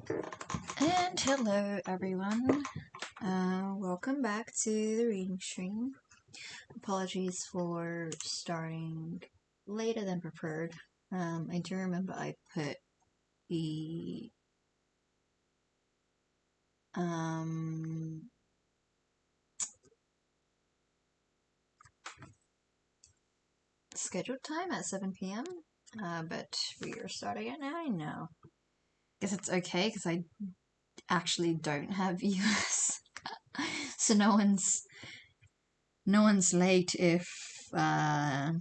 And hello everyone, welcome back to the reading stream. Apologies for starting later than preferred. I do remember I put the scheduled time at 7 p.m. But we are starting at 9 now. Guess it's okay because I actually don't have viewers, so no one's late if no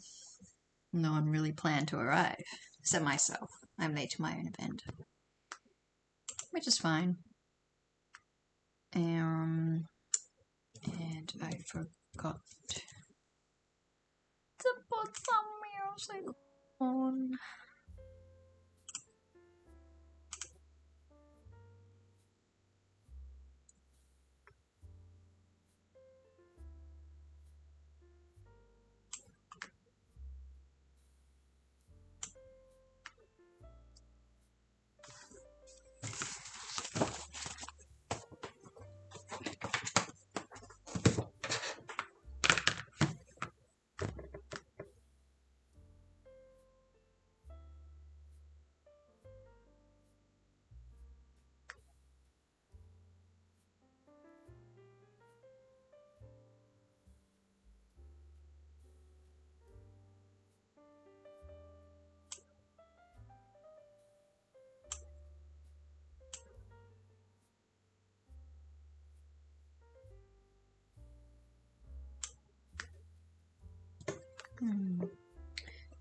one really planned to arrive, except myself. I'm late to my own event, which is fine. And I forgot to put some music on.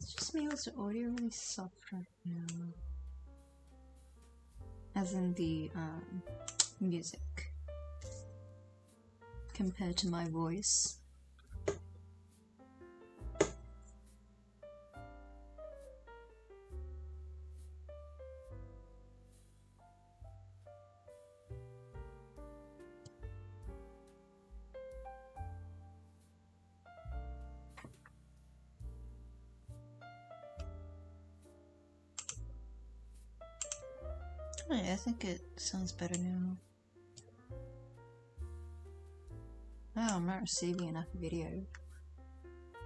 It's just me, was the audio really soft right now? As in the music compared to my voice. I think it sounds better now. Oh, I'm not receiving enough video.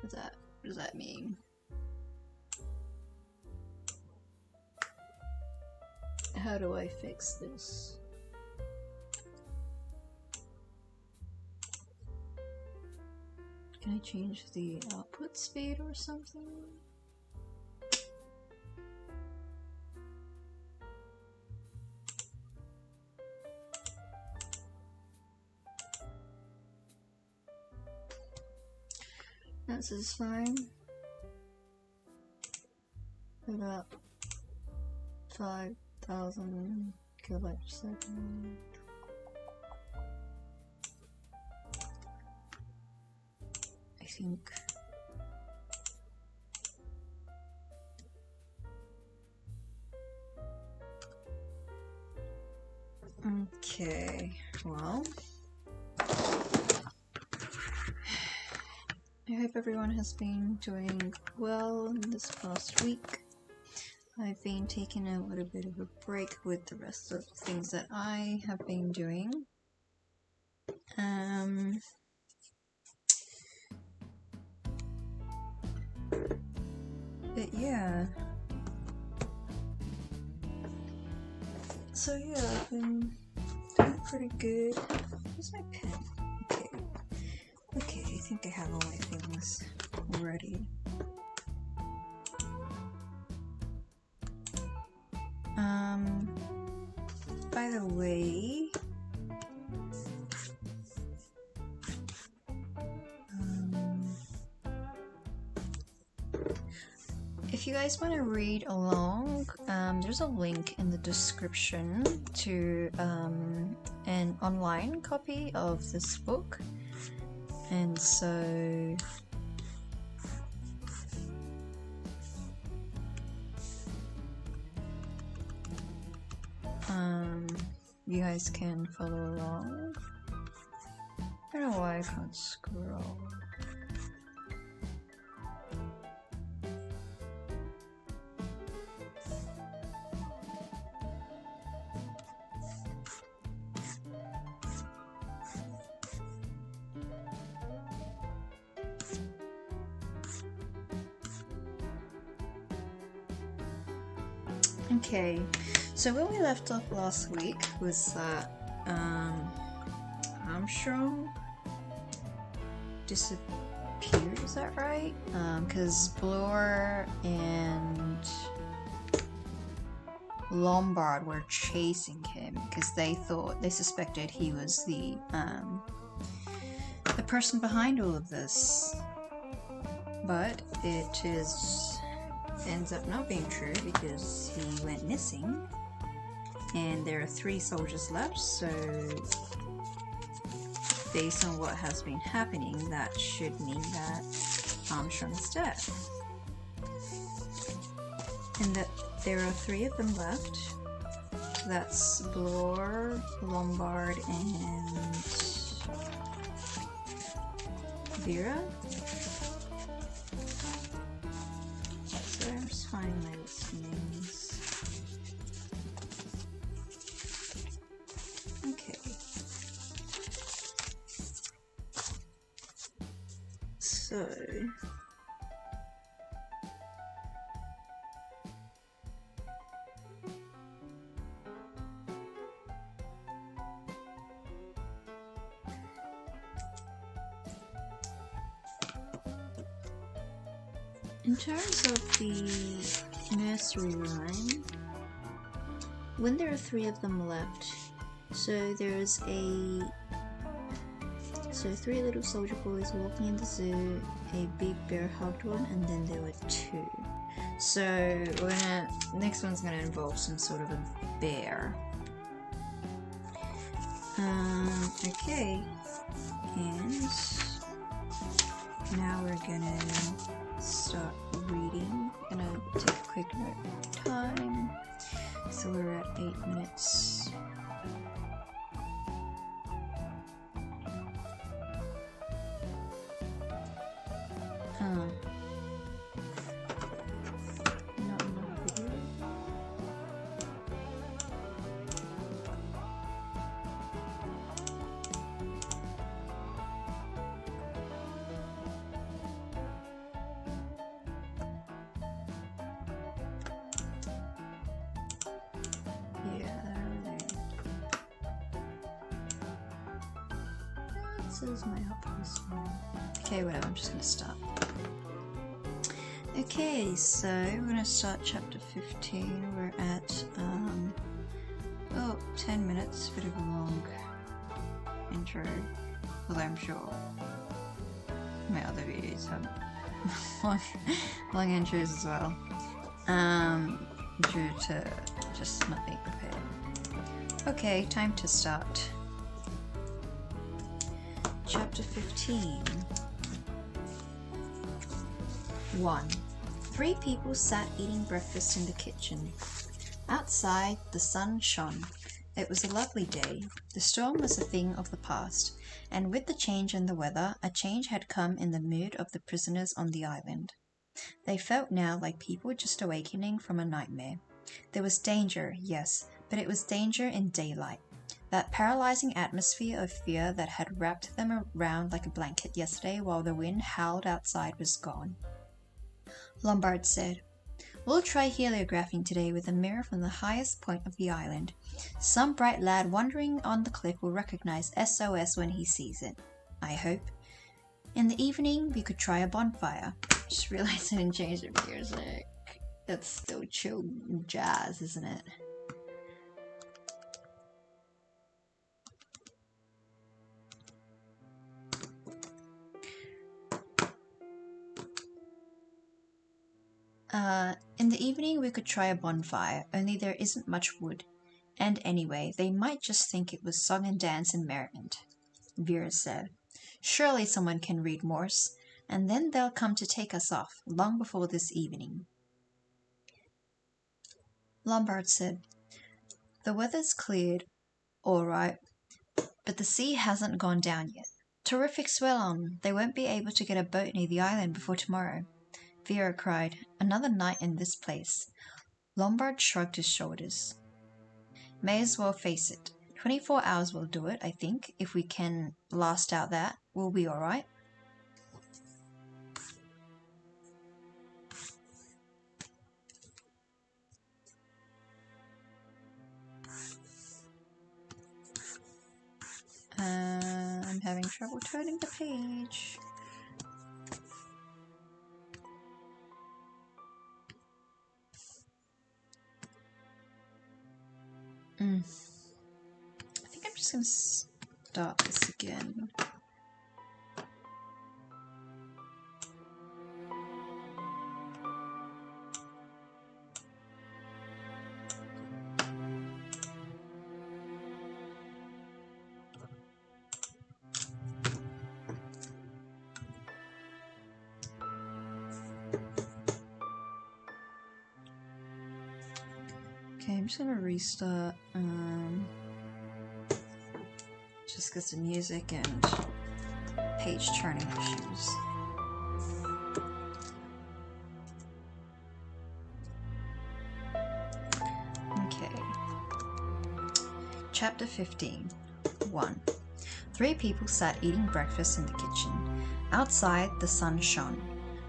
What does that mean? How do I fix this? Can I change the output speed or something? This is fine. About 5,000 kilobytes per second. I think. Okay, well. I hope everyone has been doing well this past week. I've been taking a little bit of a break with the rest of the things that I have been doing. But yeah. So yeah, I've been doing pretty good. Where's my pen? Okay, I think I have all my things ready. By the way, if you guys want to read along, there's a link in the description to an online copy of this book. And so you guys can follow along. I don't know why I can't scroll. Okay, so where we left off last week was that Armstrong disappeared, is that right? Because Bloor and Lombard were chasing him because they suspected he was the person behind all of this. But it ends up not being true because he went missing, and there are 3 soldiers left, so based on what has been happening, that should mean that Armstrong is dead. And that there are 3 of them left. That's Bloor, Lombard, and Vera. So I'm just finding my list of names. Okay. So in terms of the nursery rhyme, when there are 3 of them left, so there's 3 little soldier boys walking in the zoo, a big bear hugged one, and then there were 2. So next one's gonna involve some sort of a bear. Okay, and now we're gonna start reading. I'm gonna take a quick note of time. So we're at 8 minutes. Not enough video. This is my outpost one. Okay, whatever, I'm just gonna start. Okay, so we're gonna start chapter 15. We're at 10 minutes, bit of a long intro. Although I'm sure my other videos have long intros as well. Due to just not being prepared. Okay, time to start. Chapter 15. 1. 3 people sat eating breakfast in the kitchen. Outside, the sun shone. It was a lovely day. The storm was a thing of the past, and with the change in the weather, a change had come in the mood of the prisoners on the island. They felt now like people just awakening from a nightmare. There was danger, yes, but it was danger in daylight. That paralyzing atmosphere of fear that had wrapped them around like a blanket yesterday while the wind howled outside was gone. Lombard said, "We'll try heliographing today with a mirror from the highest point of the island. Some bright lad wandering on the cliff will recognize SOS when he sees it. I hope. In the evening, we could try a bonfire." Just realized I didn't change the music. That's still chill jazz, isn't it? In the evening we could try a bonfire, only there isn't much wood. And anyway, they might just think it was song and dance and merriment. Vera said, "Surely someone can read Morse, and then they'll come to take us off, long before this evening." Lombard said, "The weather's cleared, all right, but the sea hasn't gone down yet. Terrific swell on. They won't be able to get a boat near the island before tomorrow." Vera cried, "Another night in this place." Lombard shrugged his shoulders. "May as well face it. 24 hours will do it, I think. If we can last out that, we'll be all right." having trouble turning the page. I think I'm just going to start this again. Okay, I'm just going to restart. Just because of music and page turning issues. Okay. Chapter 15. 1. 3 people sat eating breakfast in the kitchen. Outside, the sun shone.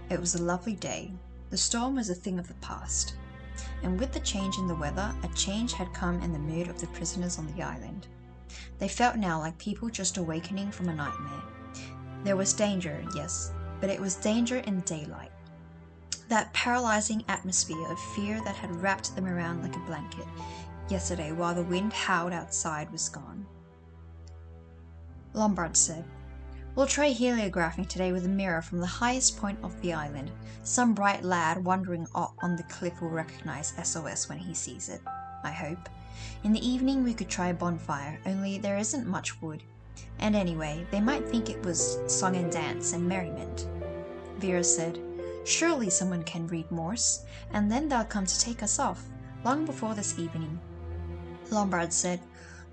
It was a lovely day. The storm was a thing of the past. And with the change in the weather, a change had come in the mood of the prisoners on the island. They felt now like people just awakening from a nightmare. There was danger, yes, but it was danger in daylight. That paralyzing atmosphere of fear that had wrapped them around like a blanket yesterday while the wind howled outside was gone. Lombard said, "We'll try heliographing today with a mirror from the highest point of the island. Some bright lad wandering on the cliff will recognize SOS when he sees it, I hope. In the evening we could try a bonfire, only there isn't much wood. And anyway, they might think it was song and dance and merriment." Vera said, "Surely someone can read Morse, and then they'll come to take us off, long before this evening." Lombard said,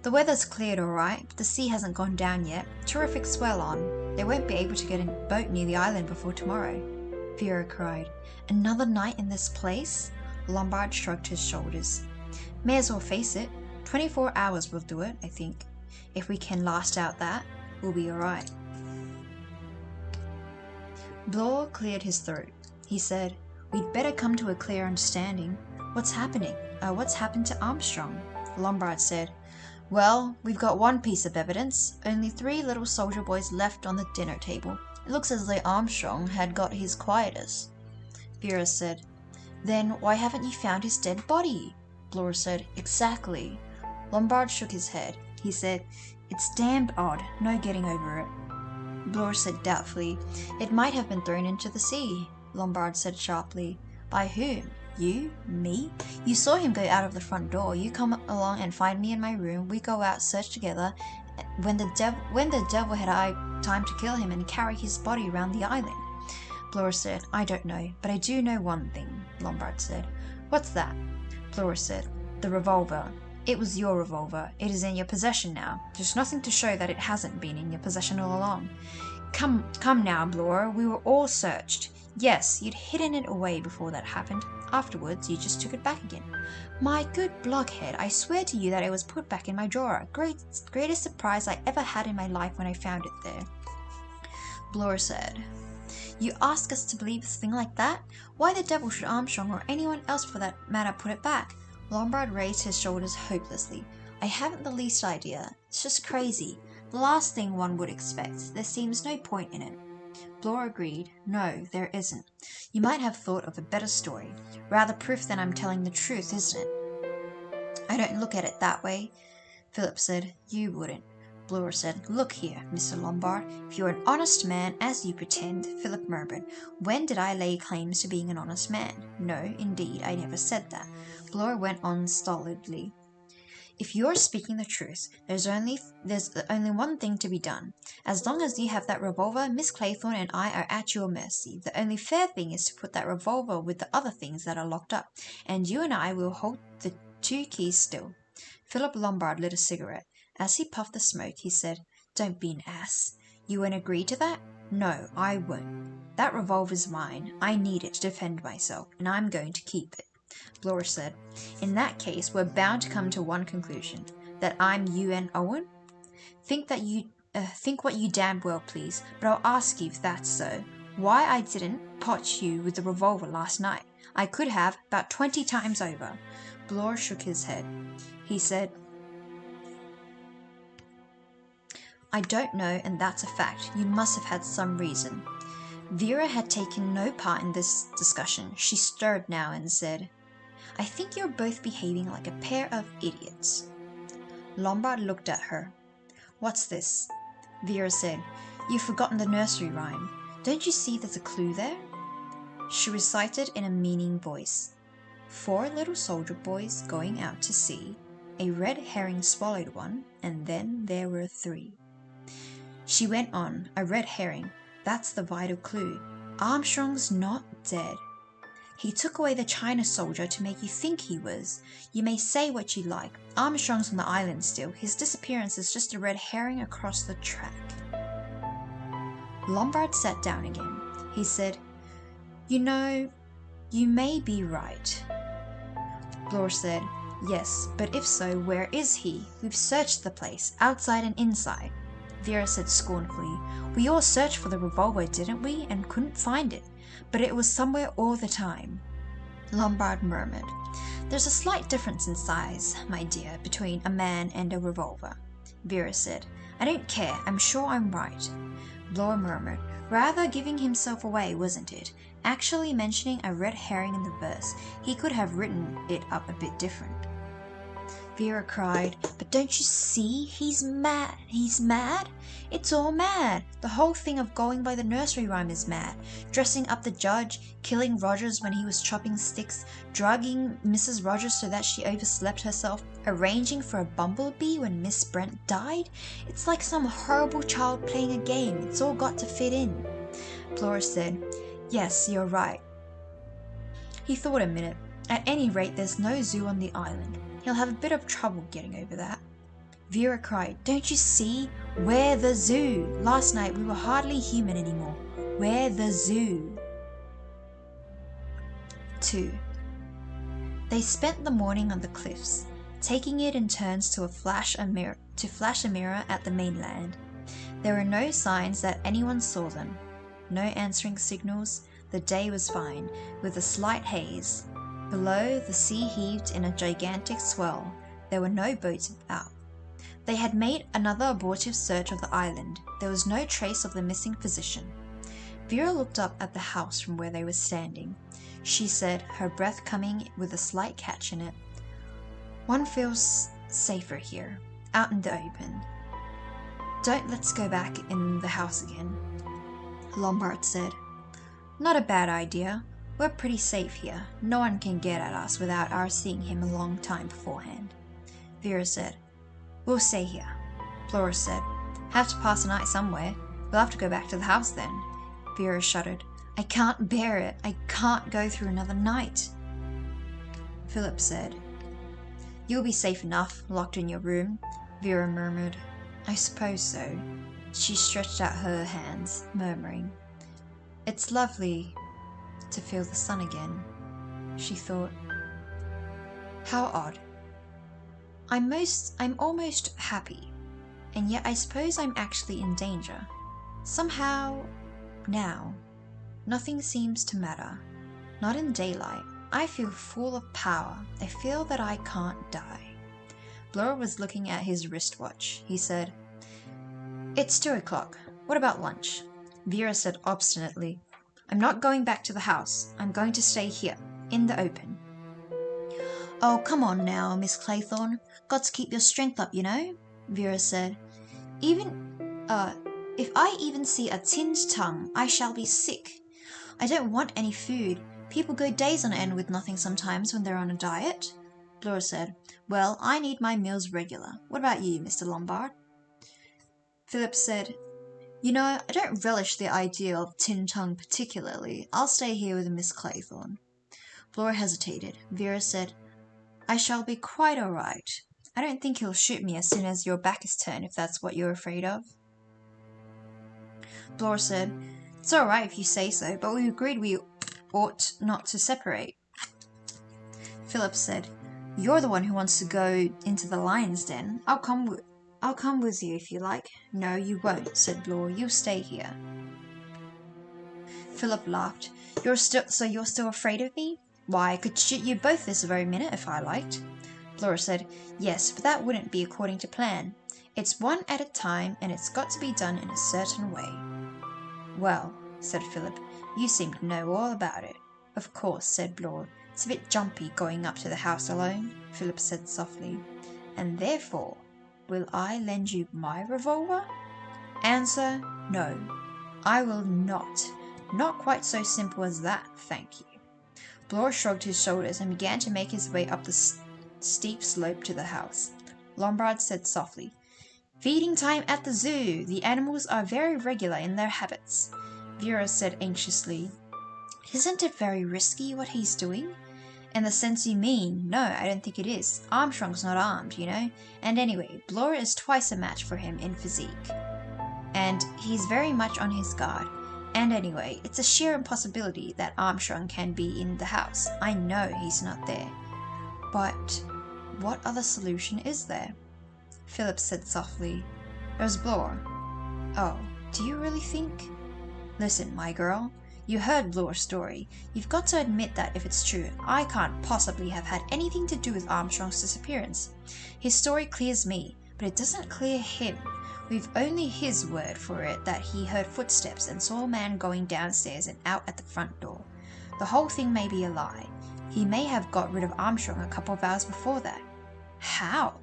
"The weather's cleared all right, but the sea hasn't gone down yet. Terrific swell on. They won't be able to get a boat near the island before tomorrow." Vera cried, "Another night in this place?" Lombard shrugged his shoulders. "May as well face it. 24 hours will do it, I think. If we can last out that, we'll be all right." Blore cleared his throat. He said, "We'd better come to a clear understanding. What's happening? What's happened to Armstrong?" Lombard said, "Well, we've got one piece of evidence. Only 3 little soldier boys left on the dinner table. It looks as though Armstrong had got his quietus." Vera said, "Then why haven't you found his dead body?" Blore said, "Exactly." Lombard shook his head. He said, "It's damned odd, no getting over it." Blore said doubtfully, "It might have been thrown into the sea." Lombard said sharply, "By whom? You? Me? You saw him go out of the front door. You come along and find me in my room. We go out, search together. When the devil had I time to kill him and carry his body around the island?" Blore said, "I don't know, but I do know one thing," Lombard said. "What's that?" Blore said, "The revolver. It was your revolver. It is in your possession now. There's nothing to show that it hasn't been in your possession all along. Come now, Blore. We were all searched. Yes, you'd hidden it away before that happened. Afterwards, you just took it back again." "My good blockhead, I swear to you that it was put back in my drawer. Greatest surprise I ever had in my life when I found it there." Blore said, "You ask us to believe a thing like that? Why the devil should Armstrong or anyone else for that matter put it back?" Lombard raised his shoulders hopelessly. "I haven't the least idea. It's just crazy. The last thing one would expect. There seems no point in it." Blore agreed. "No, there isn't. You might have thought of a better story. Rather proof than I'm telling the truth, isn't it?" "I don't look at it that way," Philip said. "You wouldn't." Blore said, "Look here, Mr. Lombard, if you're an honest man, as you pretend," Philip murmured. "When did I lay claims to being an honest man? No, indeed, I never said that." Blore went on stolidly. "If you're speaking the truth, there's only one thing to be done. As long as you have that revolver, Miss Claythorne and I are at your mercy. The only fair thing is to put that revolver with the other things that are locked up, and you and I will hold the 2 keys still." Philip Lombard lit a cigarette. As he puffed the smoke, he said, "Don't be an ass. You won't agree to that?" "No, I won't. That revolver's mine. I need it to defend myself, and I'm going to keep it." Blore said, "In that case, we're bound to come to one conclusion. That I'm you and Owen? Think what you damned well please, but I'll ask you if that's so. Why I didn't pot you with the revolver last night? I could have, about 20 times over." Blore shook his head. He said, I don't know, and that's a fact. You must have had some reason. Vera had taken no part in this discussion. She stirred now and said, I think you're both behaving like a pair of idiots. Lombard looked at her. What's this? Vera said, You've forgotten the nursery rhyme. Don't you see there's a clue there? She recited in a meaning voice. 4 little soldier boys going out to sea. A red herring swallowed one, and then there were 3. She went on, a red herring. That's the vital clue. Armstrong's not dead. He took away the China soldier to make you think he was. You may say what you like. Armstrong's on the island still. His disappearance is just a red herring across the track. Lombard sat down again. He said, You know, you may be right. Blore said, Yes, but if so, where is he? We've searched the place, outside and inside. Vera said scornfully, We all searched for the revolver, didn't we, and couldn't find it. But it was somewhere all the time. Lombard murmured, There's a slight difference in size, my dear, between a man and a revolver. Vera said, I don't care, I'm sure I'm right. Blore murmured, Rather giving himself away, wasn't it? Actually mentioning a red herring in the verse. He could have written it up a bit different. Vera cried, But don't you see? He's mad. He's mad? It's all mad. The whole thing of going by the nursery rhyme is mad. Dressing up the judge, killing Rogers when he was chopping sticks, drugging Mrs. Rogers so that she overslept herself, arranging for a bumblebee when Miss Brent died. It's like some horrible child playing a game. It's all got to fit in. Blore said, Yes, you're right. He thought a minute. At any rate, there's no zoo on the island. He'll have a bit of trouble getting over that. Vera cried, Don't you see? We're the zoo. Last night we were hardly human anymore. We're the zoo. 2. They spent the morning on the cliffs, taking it in turns to flash a mirror at the mainland. There were no signs that anyone saw them. No answering signals. The day was fine, with a slight haze. Below, the sea heaved in a gigantic swell. There were no boats out. They had made another abortive search of the island. There was no trace of the missing physician. Vera looked up at the house from where they were standing. She said, her breath coming with a slight catch in it, One feels safer here, out in the open. Don't let's go back in the house again. Lombard said, Not a bad idea. We're pretty safe here. No one can get at us without our seeing him a long time beforehand. Vera said, We'll stay here. Blore said, Have to pass the night somewhere. We'll have to go back to the house then. Vera shuddered. I can't bear it. I can't go through another night. Philip said, You'll be safe enough, locked in your room. Vera murmured, I suppose so. She stretched out her hands, murmuring, It's lovely to feel the sun again, she thought. How odd. I'm almost happy, and yet I suppose I'm actually in danger. Somehow, now, nothing seems to matter. Not in daylight. I feel full of power. I feel that I can't die. Blore was looking at his wristwatch. He said, It's 2 o'clock. What about lunch? Vera said obstinately, I'm not going back to the house. I'm going to stay here, in the open. Oh, come on now, Miss Claythorne. Got to keep your strength up, you know, Vera said. If I even see a tinned tongue, I shall be sick. I don't want any food. People go days on end with nothing sometimes when they're on a diet. Blore said, Well, I need my meals regular. What about you, Mr. Lombard? Philip said, You know, I don't relish the idea of tinned tongue particularly. I'll stay here with Miss Claythorne. Blore hesitated. Vera said, I shall be quite all right. I don't think he'll shoot me as soon as your back is turned, if that's what you're afraid of. Blore said, It's all right if you say so, but we agreed we ought not to separate. Philip said, You're the one who wants to go into the lion's den. I'll come with you if you like. No, you won't, said Blore. You'll stay here. Philip laughed. You're still afraid of me? Why, I could shoot you both this very minute if I liked. Blore said, Yes, but that wouldn't be according to plan. It's one at a time, and it's got to be done in a certain way. Well, said Philip, you seem to know all about it. Of course, said Blore. It's a bit jumpy going up to the house alone, Philip said softly. And therefore, will I lend you my revolver? Answer, no. I will not. Not quite so simple as that, thank you. Blore shrugged his shoulders and began to make his way up the steep slope to the house. Lombard said softly, Feeding time at the zoo. The animals are very regular in their habits. Vera said anxiously, Isn't it very risky what he's doing? In the sense you mean, no, I don't think it is. Armstrong's not armed, you know. And anyway, Blore is twice a match for him in physique. And he's very much on his guard. And anyway, it's a sheer impossibility that Armstrong can be in the house. I know he's not there. But what other solution is there? Philip said softly, There's Blore. Oh, do you really think? Listen, my girl, you heard Blore's story. You've got to admit that if it's true, I can't possibly have had anything to do with Armstrong's disappearance. His story clears me, but it doesn't clear him. We've only his word for it that he heard footsteps and saw a man going downstairs and out at the front door. The whole thing may be a lie. He may have got rid of Armstrong a couple of hours before that. How?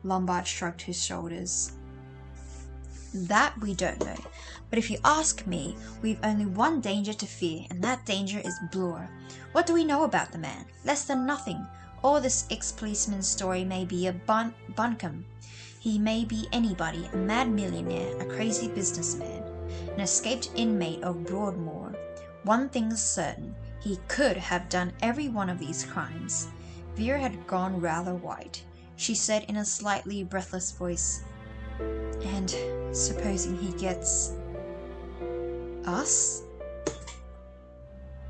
Lombard shrugged his shoulders. That we don't know. But if you ask me, we've only one danger to fear, and that danger is Blore. What do we know about the man? Less than nothing. Or this ex-policeman's story may be a buncombe. He may be anybody, a mad millionaire, a crazy businessman, an escaped inmate of Broadmoor. One thing's certain, he could have done every one of these crimes. Vera had gone rather white. She said in a slightly breathless voice, And supposing he gets us?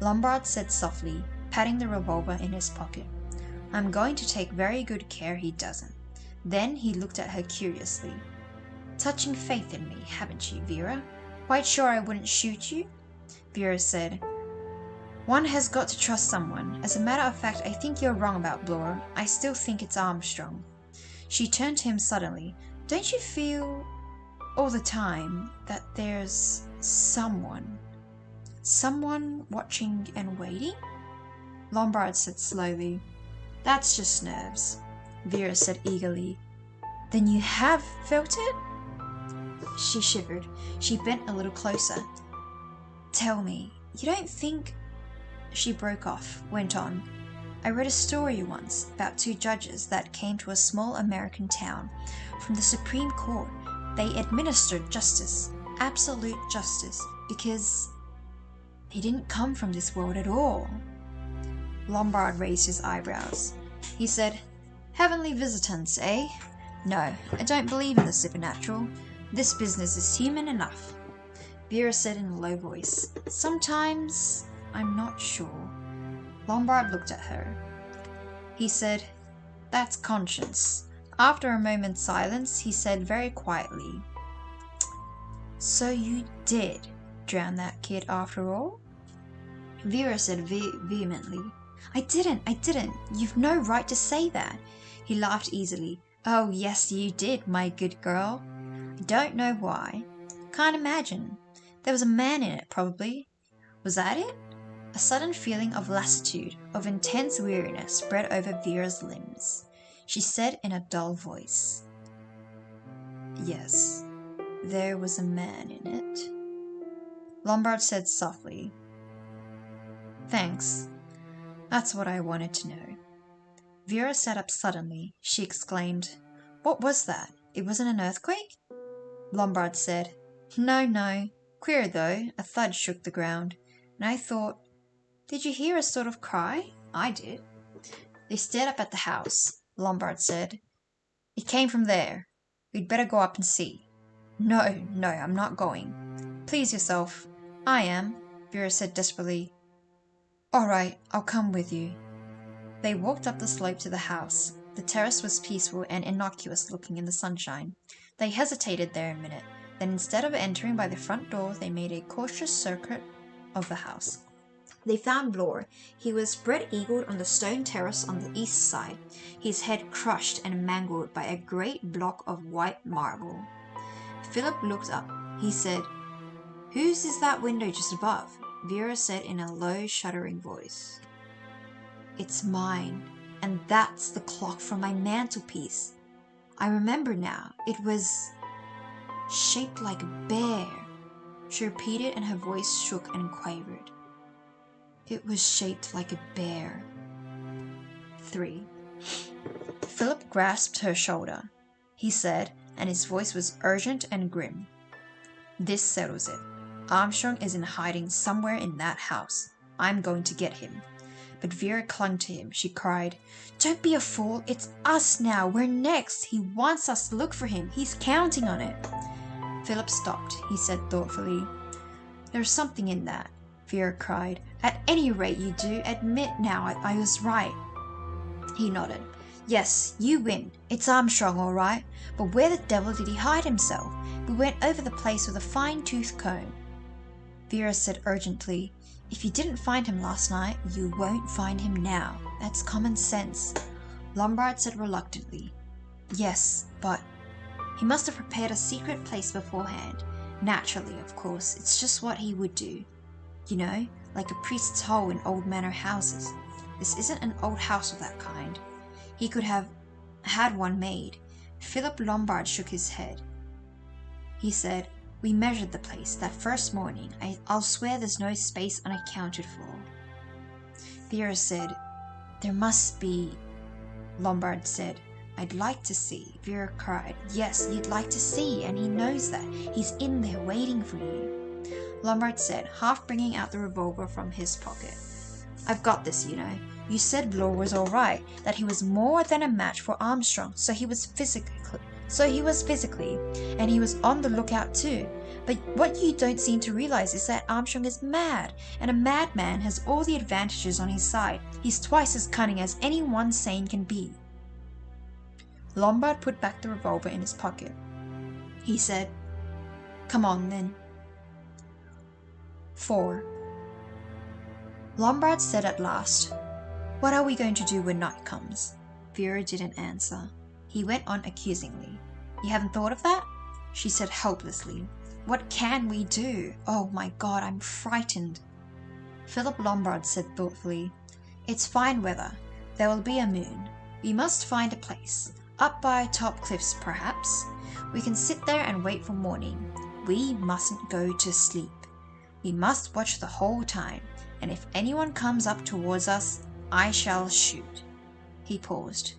Lombard said softly, patting the revolver in his pocket, I'm going to take very good care he doesn't. Then he looked at her curiously. Touching faith in me, haven't you, Vera? Quite sure I wouldn't shoot you? Vera said, One has got to trust someone. As a matter of fact, I think you're wrong about Blore. I still think it's Armstrong. She turned to him suddenly. Don't you feel all the time that there's someone watching and waiting? Lombard said slowly, That's just nerves. Vera said eagerly, Then you have felt it? She shivered. She bent a little closer. Tell me, you don't think... She broke off, went on. I read a story once about two judges that came to a small American town from the Supreme Court. They administered justice, absolute justice, because he didn't come from this world at all. Lombard raised his eyebrows. He said, Heavenly visitants, eh? No, I don't believe in the supernatural. This business is human enough. Vera said in a low voice, Sometimes I'm not sure. Lombard looked at her. He said, That's conscience. After a moment's silence, he said very quietly, So you did drown that kid after all? Vera said vehemently, I didn't. You've no right to say that. He laughed easily. Oh, yes, you did, my good girl. I don't know why. Can't imagine. There was a man in it, probably. Was that it? A sudden feeling of lassitude, of intense weariness spread over Vera's limbs. She said in a dull voice, Yes, there was a man in it. Lombard said softly, Thanks. That's what I wanted to know. Vera sat up suddenly. She exclaimed, What was that? It wasn't an earthquake? Lombard said, No. Queer though, a thud shook the ground. And I thought, Did you hear a sort of cry? I did. They stared up at the house. Lombard said, It came from there. We'd better go up and see. No, I'm not going. Please yourself. I am, Vera said desperately. All right, I'll come with you. They walked up the slope to the house. The terrace was peaceful and innocuous looking in the sunshine. They hesitated there a minute. Then instead of entering by the front door, they made a cautious circuit of the house. They found Blore. He was spread-eagled on the stone terrace on the east side, his head crushed and mangled by a great block of white marble. Philip looked up. He said, "Whose is that window just above?" Vera said in a low, shuddering voice. "It's mine, and that's the clock from my mantelpiece. I remember now. It was shaped like a bear," she repeated, and her voice shook and quavered. "It was shaped like a bear." 3. Philip grasped her shoulder. He said, and his voice was urgent and grim, "This settles it. Armstrong is in hiding somewhere in that house. I'm going to get him." But Vera clung to him. She cried, "Don't be a fool. It's us now. We're next. He wants us to look for him. He's counting on it." Philip stopped. He said thoughtfully, "There's something in that," Vera cried. "At any rate, you do admit now I was right." He nodded. "Yes, you win. It's Armstrong, all right. But where the devil did he hide himself? We went over the place with a fine-tooth comb." Vera said urgently, "If you didn't find him last night, you won't find him now. That's common sense." Lombard said reluctantly, "Yes, but he must have prepared a secret place beforehand. Naturally, of course. It's just what he would do. You know, like a priest's hole in old manor houses. This isn't an old house of that kind. He could have had one made." Philip Lombard shook his head. He said, "We measured the place that first morning. I'll swear there's no space unaccounted for." Vera said, "There must be." Lombard said, "I'd like to see." Vera cried, "Yes, you'd like to see, and he knows that. He's in there waiting for you." Lombard said, half bringing out the revolver from his pocket, "I've got this, you know. You said Blore was all right, that he was more than a match for Armstrong, so he was physically, and he was on the lookout too. But what you don't seem to realize is that Armstrong is mad, and a madman has all the advantages on his side. He's twice as cunning as anyone sane can be." Lombard put back the revolver in his pocket. He said, "Come on, then." 4. Lombard said at last, "What are we going to do when night comes?" Vera didn't answer. He went on accusingly, "You haven't thought of that?" She said helplessly, "What can we do? Oh my God, I'm frightened." Philip Lombard said thoughtfully, "It's fine weather. There will be a moon. We must find a place. Up by top cliffs, perhaps. We can sit there and wait for morning. We mustn't go to sleep. We must watch the whole time, and if anyone comes up towards us, I shall shoot." He paused.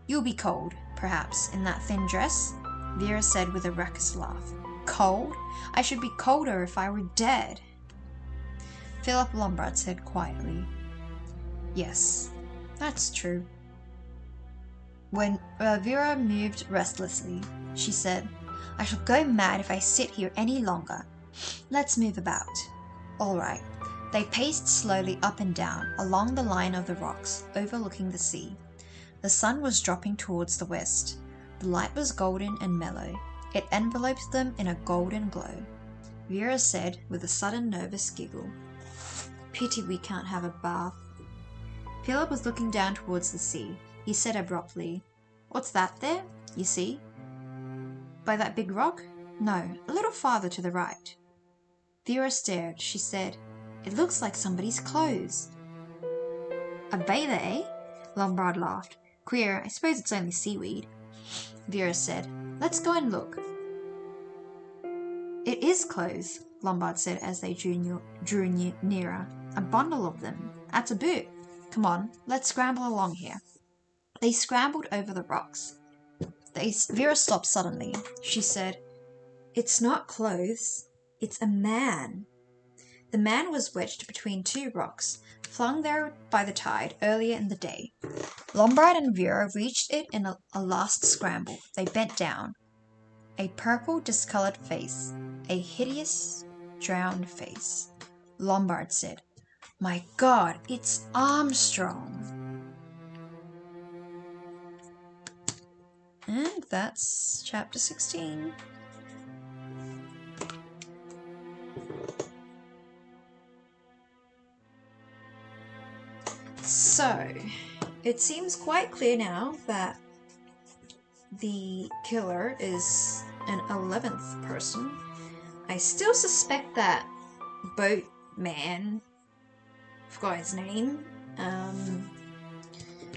"You'll be cold, perhaps, in that thin dress?" Vera said with a raucous laugh. "Cold? I should be colder if I were dead." Philip Lombard said quietly, "Yes, that's true." When Vera moved restlessly, she said, "I shall go mad if I sit here any longer. Let's move about." "All right." They paced slowly up and down along the line of the rocks, overlooking the sea. The sun was dropping towards the west. The light was golden and mellow. It enveloped them in a golden glow. Vera said with a sudden nervous giggle, "Pity we can't have a bath." Philip was looking down towards the sea. He said abruptly, "What's that there? You see? By that big rock? No, a little farther to the right." Vera stared. She said, "It looks like somebody's clothes." "A bather, eh?" Lombard laughed. "Queer, I suppose it's only seaweed." Vera said, "Let's go and look." "It is clothes," Lombard said as they drew nearer. "A bundle of them. That's a boot. Come on, let's scramble along here." They scrambled over the rocks. Vera stopped suddenly. She said, "It's not clothes. It's a man." The man was wedged between two rocks, flung there by the tide earlier in the day. Lombard and Vera reached it in a last scramble. They bent down. A purple, discolored face. A hideous, drowned face. Lombard said, "My God, it's Armstrong." And that's chapter 16. So, it seems quite clear now that the killer is an 11th person. I still suspect that boatman, forgot his name,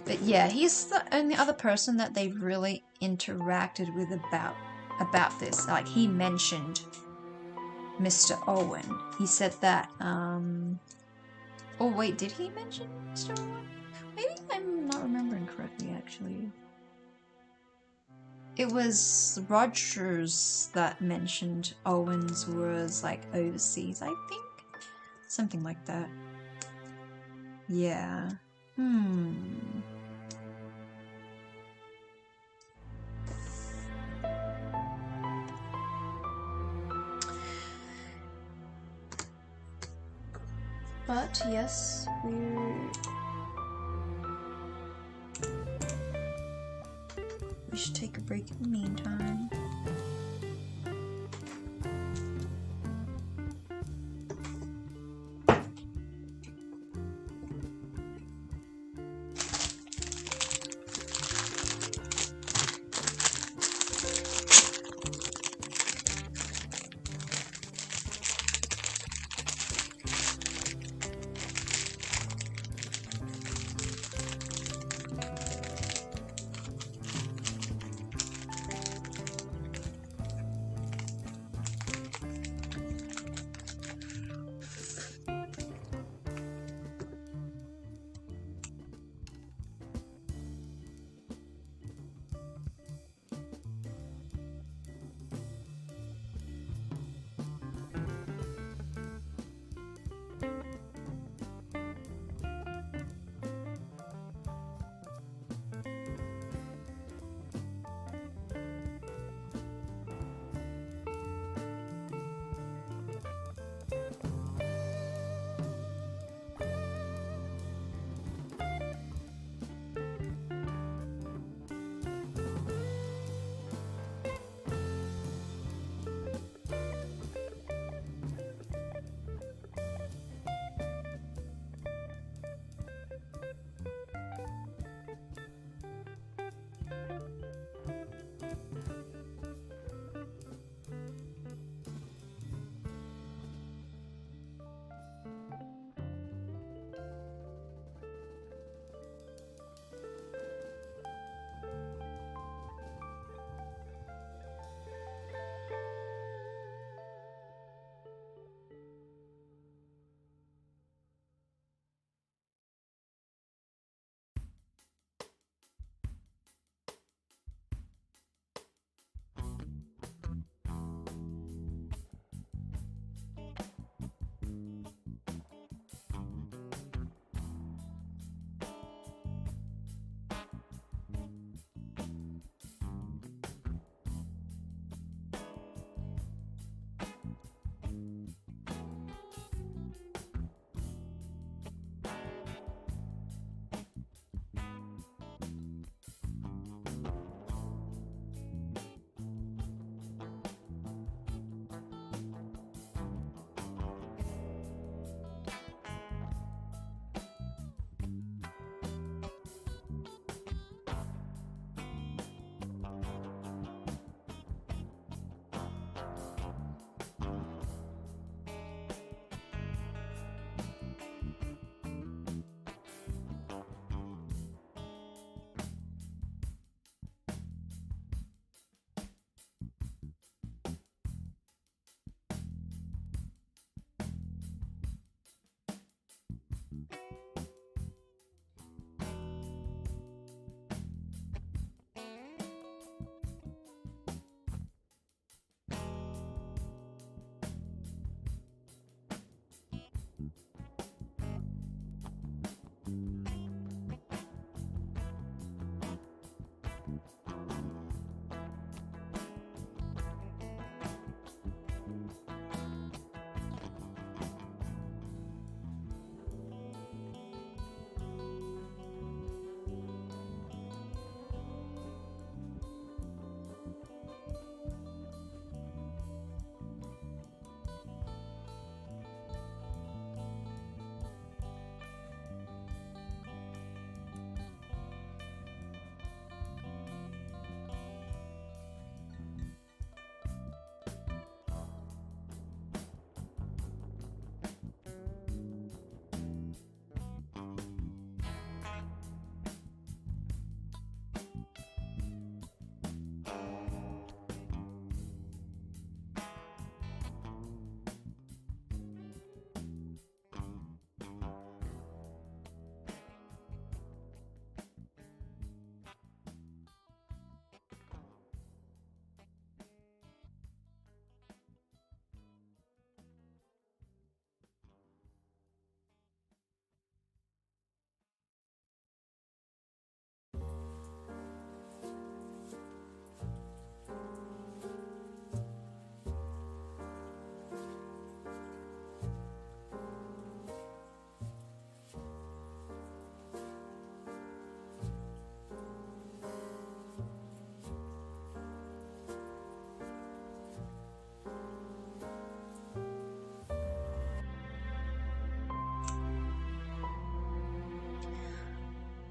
but yeah, he's the only other person that they've really interacted with about this. Like, he mentioned Mr. Owen. He said that, oh wait, did he mention Mr. Owen? Maybe I'm not remembering correctly, actually. It was Rogers that mentioned Owens was, like, overseas, I think? Something like that. Yeah. But, yes, we should take a break in the meantime.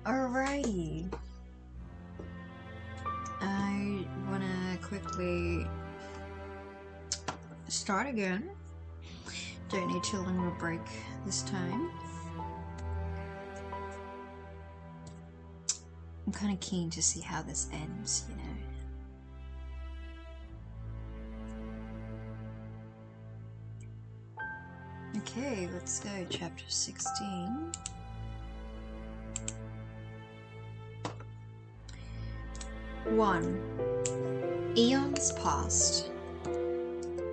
Alrighty. I wanna quickly start again. Don't need too long of a break this time. I'm kind of keen to see how this ends, you know. Okay, let's go. Chapter 16. One. Eons passed.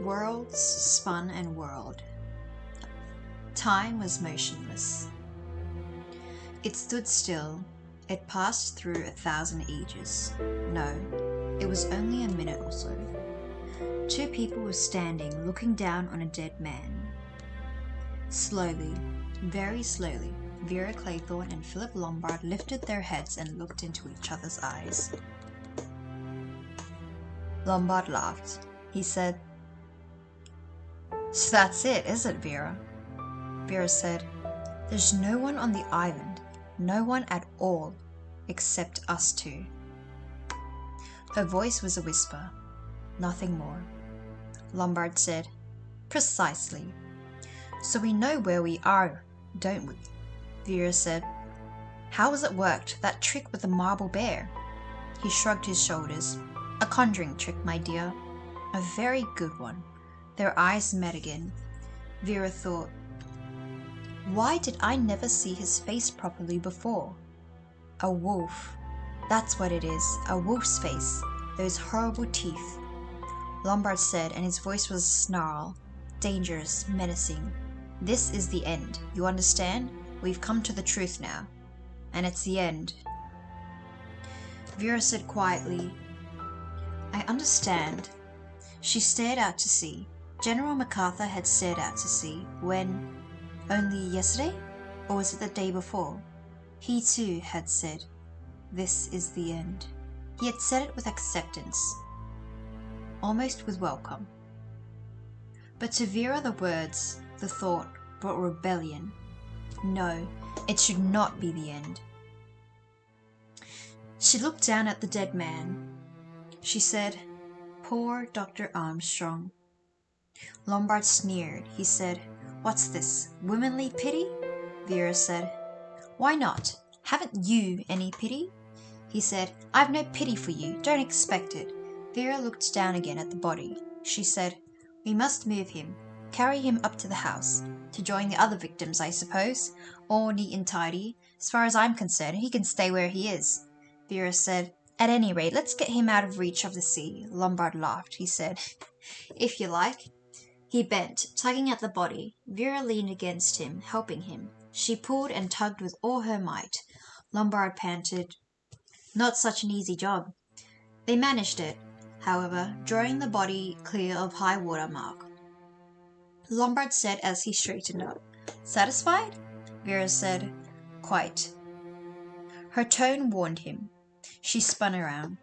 Worlds spun and whirled. Time was motionless. It stood still. It passed through 1,000 ages. No, it was only a minute or so. Two people were standing, looking down on a dead man. Slowly, very slowly, Vera Claythorne and Philip Lombard lifted their heads and looked into each other's eyes. Lombard laughed. He said, "So that's it, is it, Vera?" Vera said, "There's no one on the island, no one at all, except us two." Her voice was a whisper, nothing more. Lombard said, "Precisely. So we know where we are, don't we?" Vera said, "How has it worked, that trick with the marble bear?" He shrugged his shoulders. "A conjuring trick, my dear. A very good one." Their eyes met again. Vera thought, why did I never see his face properly before? A wolf. That's what it is, a wolf's face. Those horrible teeth. Lombard said, and his voice was a snarl. Dangerous, menacing. "This is the end, you understand? We've come to the truth now. And it's the end." Vera said quietly, "I understand." She stared out to sea. General MacArthur had stared out to sea. When? Only yesterday? Or was it the day before? He too had said, "This is the end." He had said it with acceptance. Almost with welcome. But to Vera the words, the thought, brought rebellion. No, it should not be the end. She looked down at the dead man. She said, "Poor Dr. Armstrong." Lombard sneered. He said, "What's this, womanly pity?" Vera said, "Why not? Haven't you any pity?" He said, "I've no pity for you. Don't expect it." Vera looked down again at the body. She said, "We must move him. Carry him up to the house. To join the other victims, I suppose. All neat and tidy. As far as I'm concerned, he can stay where he is." Vera said, "At any rate, let's get him out of reach of the sea." Lombard laughed. He said, "If you like." He bent, tugging at the body. Vera leaned against him, helping him. She pulled and tugged with all her might. Lombard panted, "Not such an easy job." They managed it, however, drawing the body clear of high water mark. Lombard said as he straightened up, "Satisfied?" Vera said, "Quite." Her tone warned him. She spun around.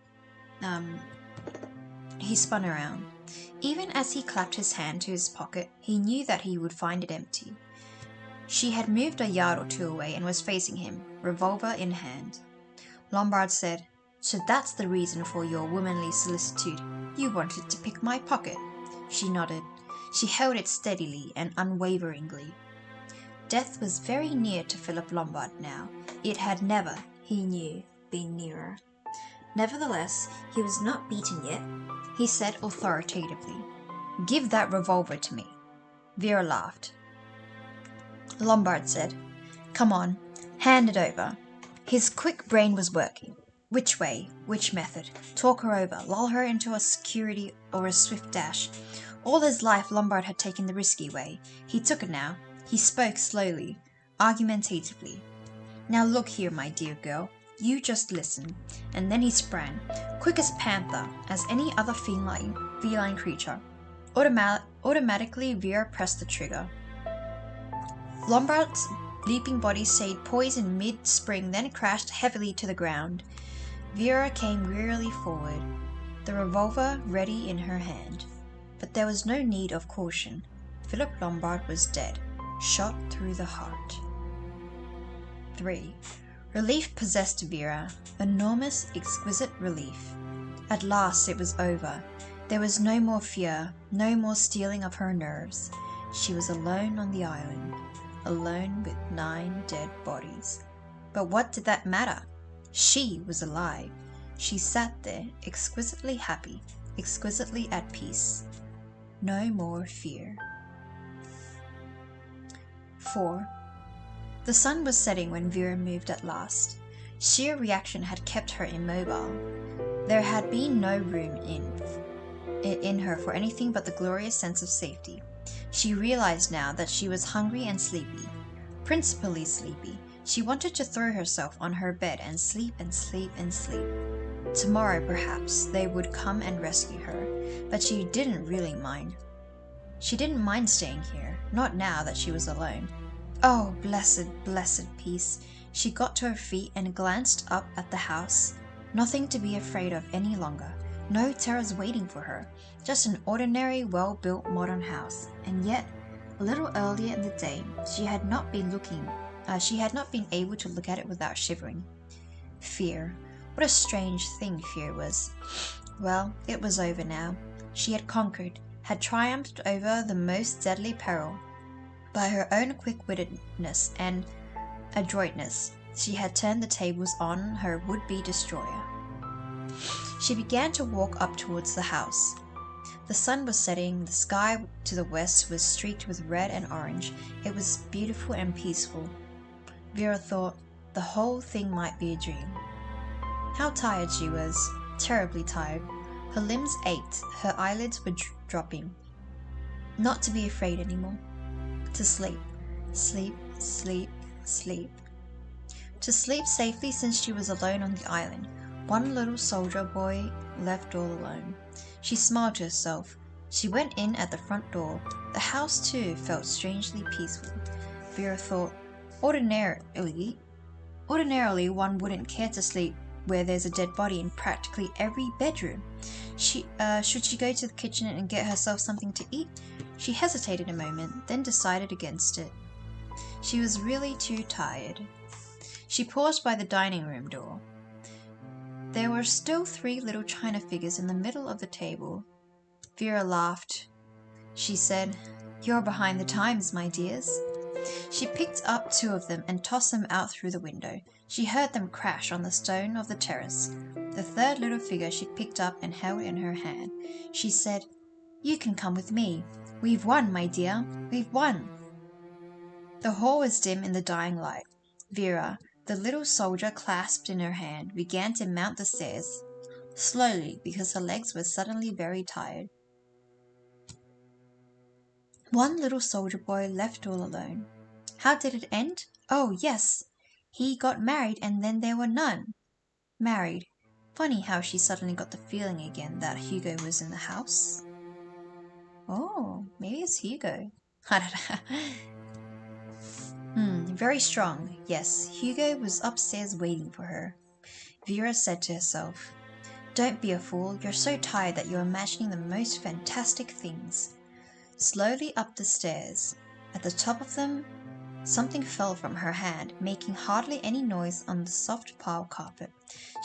He spun around. Even as he clapped his hand to his pocket, he knew that he would find it empty. She had moved a yard or two away and was facing him, revolver in hand. Lombard said, "So that's the reason for your womanly solicitude. You wanted to pick my pocket." She nodded. She held it steadily and unwaveringly. Death was very near to Philip Lombard now. It had never, he knew, been nearer. Nevertheless, he was not beaten yet. He said authoritatively, "Give that revolver to me." Vera laughed. Lombard said, "Come on, hand it over." His quick brain was working. Which way? Which method? Talk her over, lull her into a security or a swift dash. All his life Lombard had taken the risky way. He took it now. He spoke slowly, argumentatively. "Now look here, my dear girl. You just listen." And then he sprang, quick as a panther, as any other feline creature. Automatically, Vera pressed the trigger. Lombard's leaping body stayed poised in mid-spring, then crashed heavily to the ground. Vera came wearily forward, the revolver ready in her hand. But there was no need of caution. Philip Lombard was dead, shot through the heart. 3. Relief possessed Vera, enormous, exquisite relief. At last it was over. There was no more fear, no more stealing of her nerves. She was alone on the island, alone with 9 dead bodies. But what did that matter? She was alive. She sat there, exquisitely happy, exquisitely at peace. No more fear. 4. The sun was setting when Vera moved at last. Sheer reaction had kept her immobile. There had been no room in her for anything but the glorious sense of safety. She realized now that she was hungry and sleepy, principally sleepy. She wanted to throw herself on her bed and sleep and sleep and sleep. Tomorrow, perhaps, they would come and rescue her, but she didn't really mind. She didn't mind staying here, not now that she was alone. Oh, blessed, blessed peace. She got to her feet and glanced up at the house. Nothing to be afraid of any longer. No terrors waiting for her. Just an ordinary, well-built modern house. And yet, a little earlier in the day, she had not been able to look at it without shivering. Fear. What a strange thing fear was. Well, it was over now. She had conquered, had triumphed over the most deadly peril. By her own quick-wittedness and adroitness, she had turned the tables on her would-be destroyer. She began to walk up towards the house. The sun was setting, the sky to the west was streaked with red and orange. It was beautiful and peaceful. Vera thought the whole thing might be a dream. How tired she was, terribly tired. Her limbs ached, her eyelids were dropping. Not to be afraid anymore. To sleep, sleep, sleep, sleep. To sleep safely since she was alone on the island, one little soldier boy left all alone. She smiled to herself. She went in at the front door. The house too felt strangely peaceful. Vera thought, ordinarily one wouldn't care to sleep where there's a dead body in practically every bedroom. Should she go to the kitchen and get herself something to eat? She hesitated a moment, then decided against it. She was really too tired. She paused by the dining room door. There were still 3 little china figures in the middle of the table. Vera laughed. She said, "You're behind the times, my dears." She picked up 2 of them and tossed them out through the window. She heard them crash on the stone of the terrace. The 3rd little figure she picked up and held in her hand. She said, "You can come with me. We've won, my dear. We've won." The hall was dim in the dying light. Vera, the little soldier clasped in her hand, began to mount the stairs, slowly because her legs were suddenly very tired. One little soldier boy left all alone. How did it end? Oh, yes! He got married and then there were none. Married. Funny how she suddenly got the feeling again that Hugo was in the house. Oh, maybe it's Hugo. I don't know. Very strong. Yes, Hugo was upstairs waiting for her. Vera said to herself, "Don't be a fool. You're so tired that you're imagining the most fantastic things." Slowly up the stairs. At the top of them, something fell from her hand, making hardly any noise on the soft pile carpet.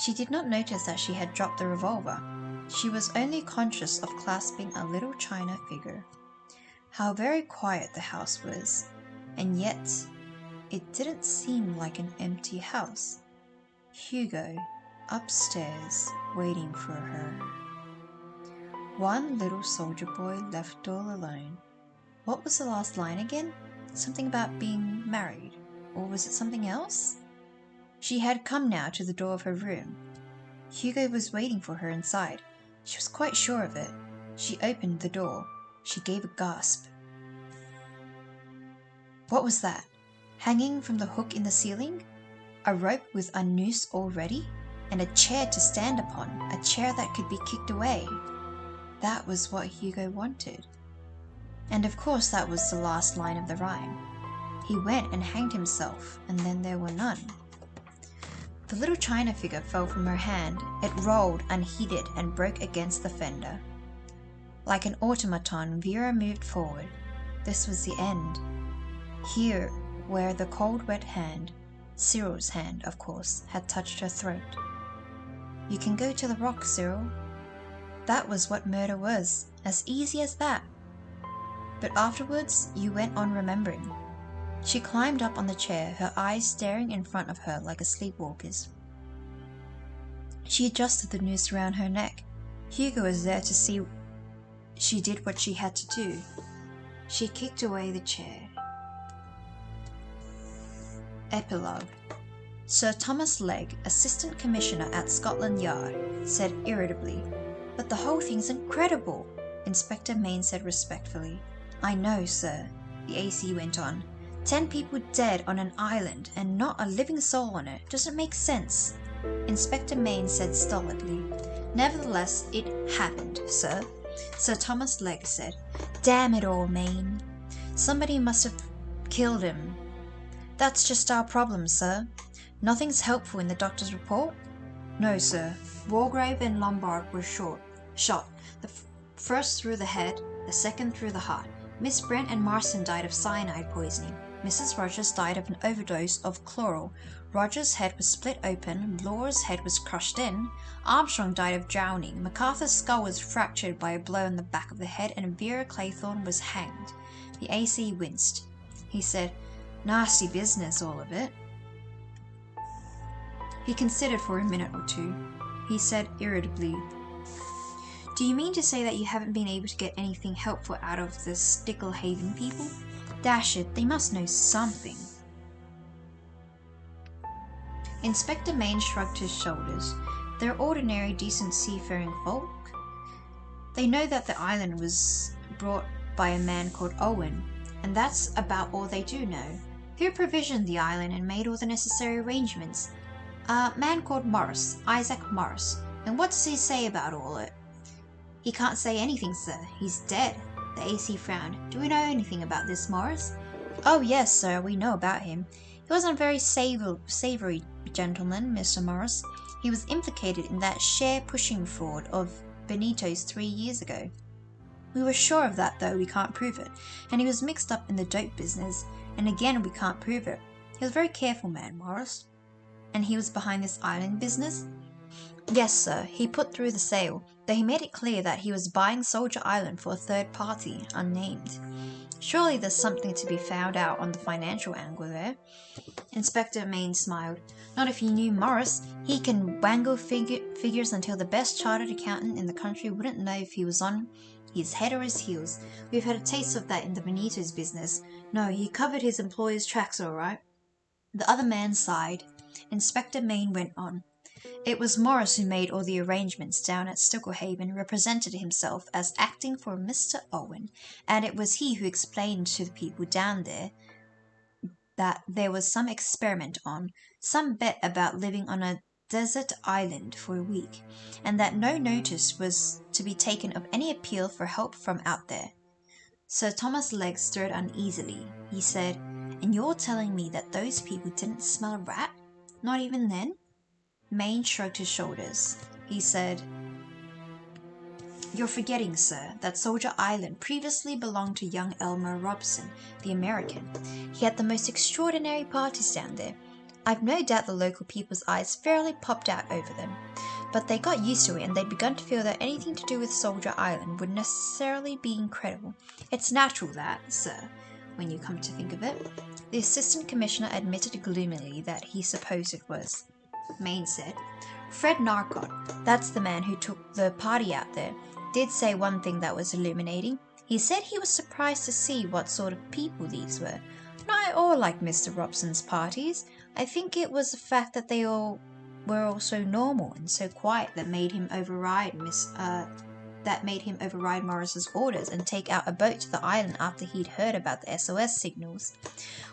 She did not notice that she had dropped the revolver. She was only conscious of clasping a little china figure. How very quiet the house was, and yet it didn't seem like an empty house. Hugo, upstairs, waiting for her. One little soldier boy left all alone. What was the last line again? Something about being married, or was it something else? She had come now to the door of her room. Hugo was waiting for her inside. She was quite sure of it. She opened the door. She gave a gasp. What was that? Hanging from the hook in the ceiling? A rope with a noose already? And a chair to stand upon, a chair that could be kicked away. That was what Hugo wanted. And of course that was the last line of the rhyme. He went and hanged himself, and then there were none. The little china figure fell from her hand. It rolled unheeded and broke against the fender. Like an automaton, Vera moved forward. This was the end. Here, where the cold wet hand, Cyril's hand, of course, had touched her throat. "You can go to the rock, Cyril. That was what murder was, as easy as that. But afterwards, you went on remembering." She climbed up on the chair, her eyes staring in front of her like a sleepwalker's. She adjusted the noose around her neck. Hugo was there to see she did what she had to do. She kicked away the chair. Epilogue. Sir Thomas Legge, Assistant Commissioner at Scotland Yard, said irritably, "But the whole thing's incredible," Inspector Mayne said respectfully. "I know, sir," the AC went on. 10 people dead on an island and not a living soul on it. Doesn't make sense." Inspector Mayne said stolidly. "Nevertheless, it happened, sir," Sir Thomas Legge said. "Damn it all, Mayne. Somebody must have killed him. That's just our problem, sir. Nothing's helpful in the doctor's report?" "No, sir. Wargrave and Lombard were shot. The first through the head, the second through the heart. Miss Brent and Marston died of cyanide poisoning. Mrs. Rogers died of an overdose of chloral. Rogers' head was split open, Laura's head was crushed in. Armstrong died of drowning. MacArthur's skull was fractured by a blow on the back of the head, and Vera Claythorne was hanged." The AC winced. He said, "Nasty business, all of it." He considered for a minute or two. He said irritably, "Do you mean to say that you haven't been able to get anything helpful out of the Sticklehaven people? Dash it, they must know something." Inspector Mayne shrugged his shoulders. "They're ordinary, decent seafaring folk. They know that the island was brought by a man called Owen, and that's about all they do know. Who provisioned the island and made all the necessary arrangements? A man called Morris, Isaac Morris. And what does he say about all it?" "He can't say anything, sir. He's dead." The AC frowned. "Do we know anything about this Morris?" "Oh yes, sir, we know about him. He wasn't a very savoury gentleman, Mr. Morris. He was implicated in that share-pushing fraud of Benito's 3 years ago. We were sure of that, though we can't prove it. And he was mixed up in the dope business, and again we can't prove it. He was a very careful man, Morris." "And he was behind this island business?" "Yes, sir. He put through the sale, though he made it clear that he was buying Soldier Island for a third party, unnamed. Surely there's something to be found out on the financial angle there." Inspector Mayne smiled. "Not if you knew Morris. He can wangle figures until the best chartered accountant in the country wouldn't know if he was on his head or his heels. We've had a taste of that in the Benito's business. No, he covered his employer's tracks all right." The other man sighed. Inspector Mayne went on. "It was Morris who made all the arrangements down at Sticklehaven, represented himself as acting for Mr. Owen, and it was he who explained to the people down there that there was some experiment on, some bet about living on a desert island for a week, and that no notice was to be taken of any appeal for help from out there." Sir Thomas Legge stirred uneasily. He said, "And you're telling me that those people didn't smell a rat? Not even then?" Mayne shrugged his shoulders. He said, "You're forgetting, sir, that Soldier Island previously belonged to young Elmer Robson, the American. He had the most extraordinary parties down there. I've no doubt the local people's eyes fairly popped out over them. But they got used to it, and they'd begun to feel that anything to do with Soldier Island would necessarily be incredible. It's natural that, sir, when you come to think of it." The Assistant Commissioner admitted gloomily that he supposed it was. Mayne said, "Fred Narcott, that's the man who took the party out there, did say one thing that was illuminating. He said he was surprised to see what sort of people these were. Not at all like Mr. Robson's parties. I think it was the fact that they all were all so normal and so quiet that made him override Morris's orders and take out a boat to the island after he'd heard about the SOS signals."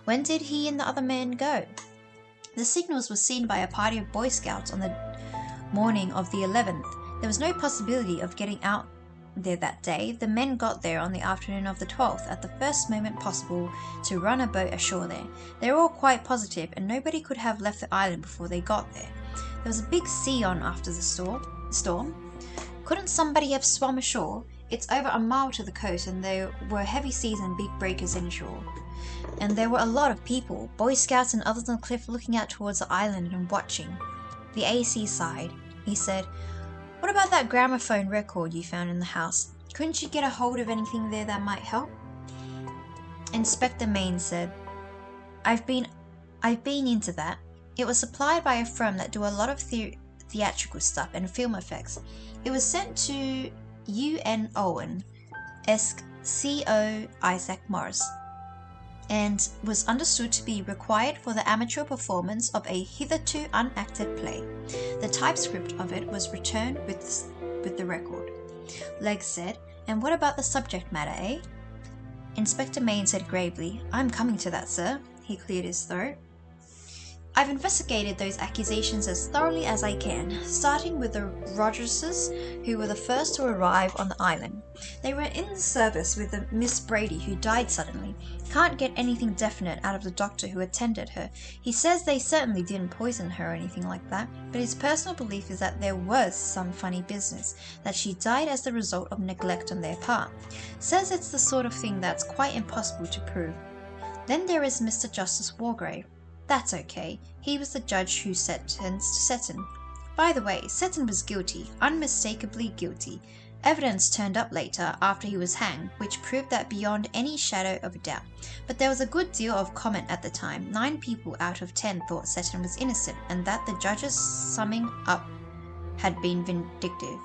"When did he and the other man go?" "The signals were seen by a party of Boy Scouts on the morning of the 11th. There was no possibility of getting out there that day. The men got there on the afternoon of the 12th at the first moment possible to run a boat ashore there. They were all quite positive, and nobody could have left the island before they got there. There was a big sea on after the storm. Couldn't somebody have swum ashore? It's over a mile to the coast, and there were heavy seas and big breakers inshore." and there were a lot of people, Boy Scouts and others on the cliff looking out towards the island and watching. The AC sighed. He said, "What about that gramophone record you found in the house? Couldn't you get a hold of anything there that might help?" Inspector Main said, I've been into that. It was supplied by a firm that do a lot of theatrical stuff and film effects. It was sent to U.N. Owen, SCO Isaac Morris, and was understood to be required for the amateur performance of a hitherto unacted play. The typescript of it was returned with the record. Legs said, "And what about the subject matter, eh?" Inspector Main said gravely, "I'm coming to that, sir." He cleared his throat. "I've investigated those accusations as thoroughly as I can, starting with the Rogerses, who were the first to arrive on the island. They were in service with a Miss Brady who died suddenly. Can't get anything definite out of the doctor who attended her. He says they certainly didn't poison her or anything like that, but his personal belief is that there was some funny business, that she died as the result of neglect on their part. Says it's the sort of thing that's quite impossible to prove. Then there is Mr. Justice Wargrave. That's okay. He was the judge who sentenced Seton. By the way, Seton was guilty, unmistakably guilty. Evidence turned up later, after he was hanged, which proved that beyond any shadow of a doubt. But there was a good deal of comment at the time. 9 people out of 10 thought Seton was innocent, and that the judge's summing up had been vindictive.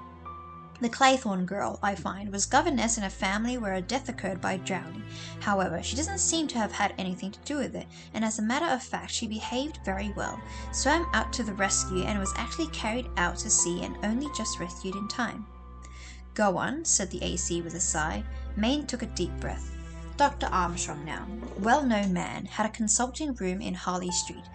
The Claythorne girl, I find, was governess in a family where a death occurred by drowning. However, she doesn't seem to have had anything to do with it, and as a matter of fact, she behaved very well, swam out to the rescue, and was actually carried out to sea and only just rescued in time." "Go on," said the AC with a sigh. Main took a deep breath. "Dr. Armstrong now, well-known man, had a consulting room in Harley Street.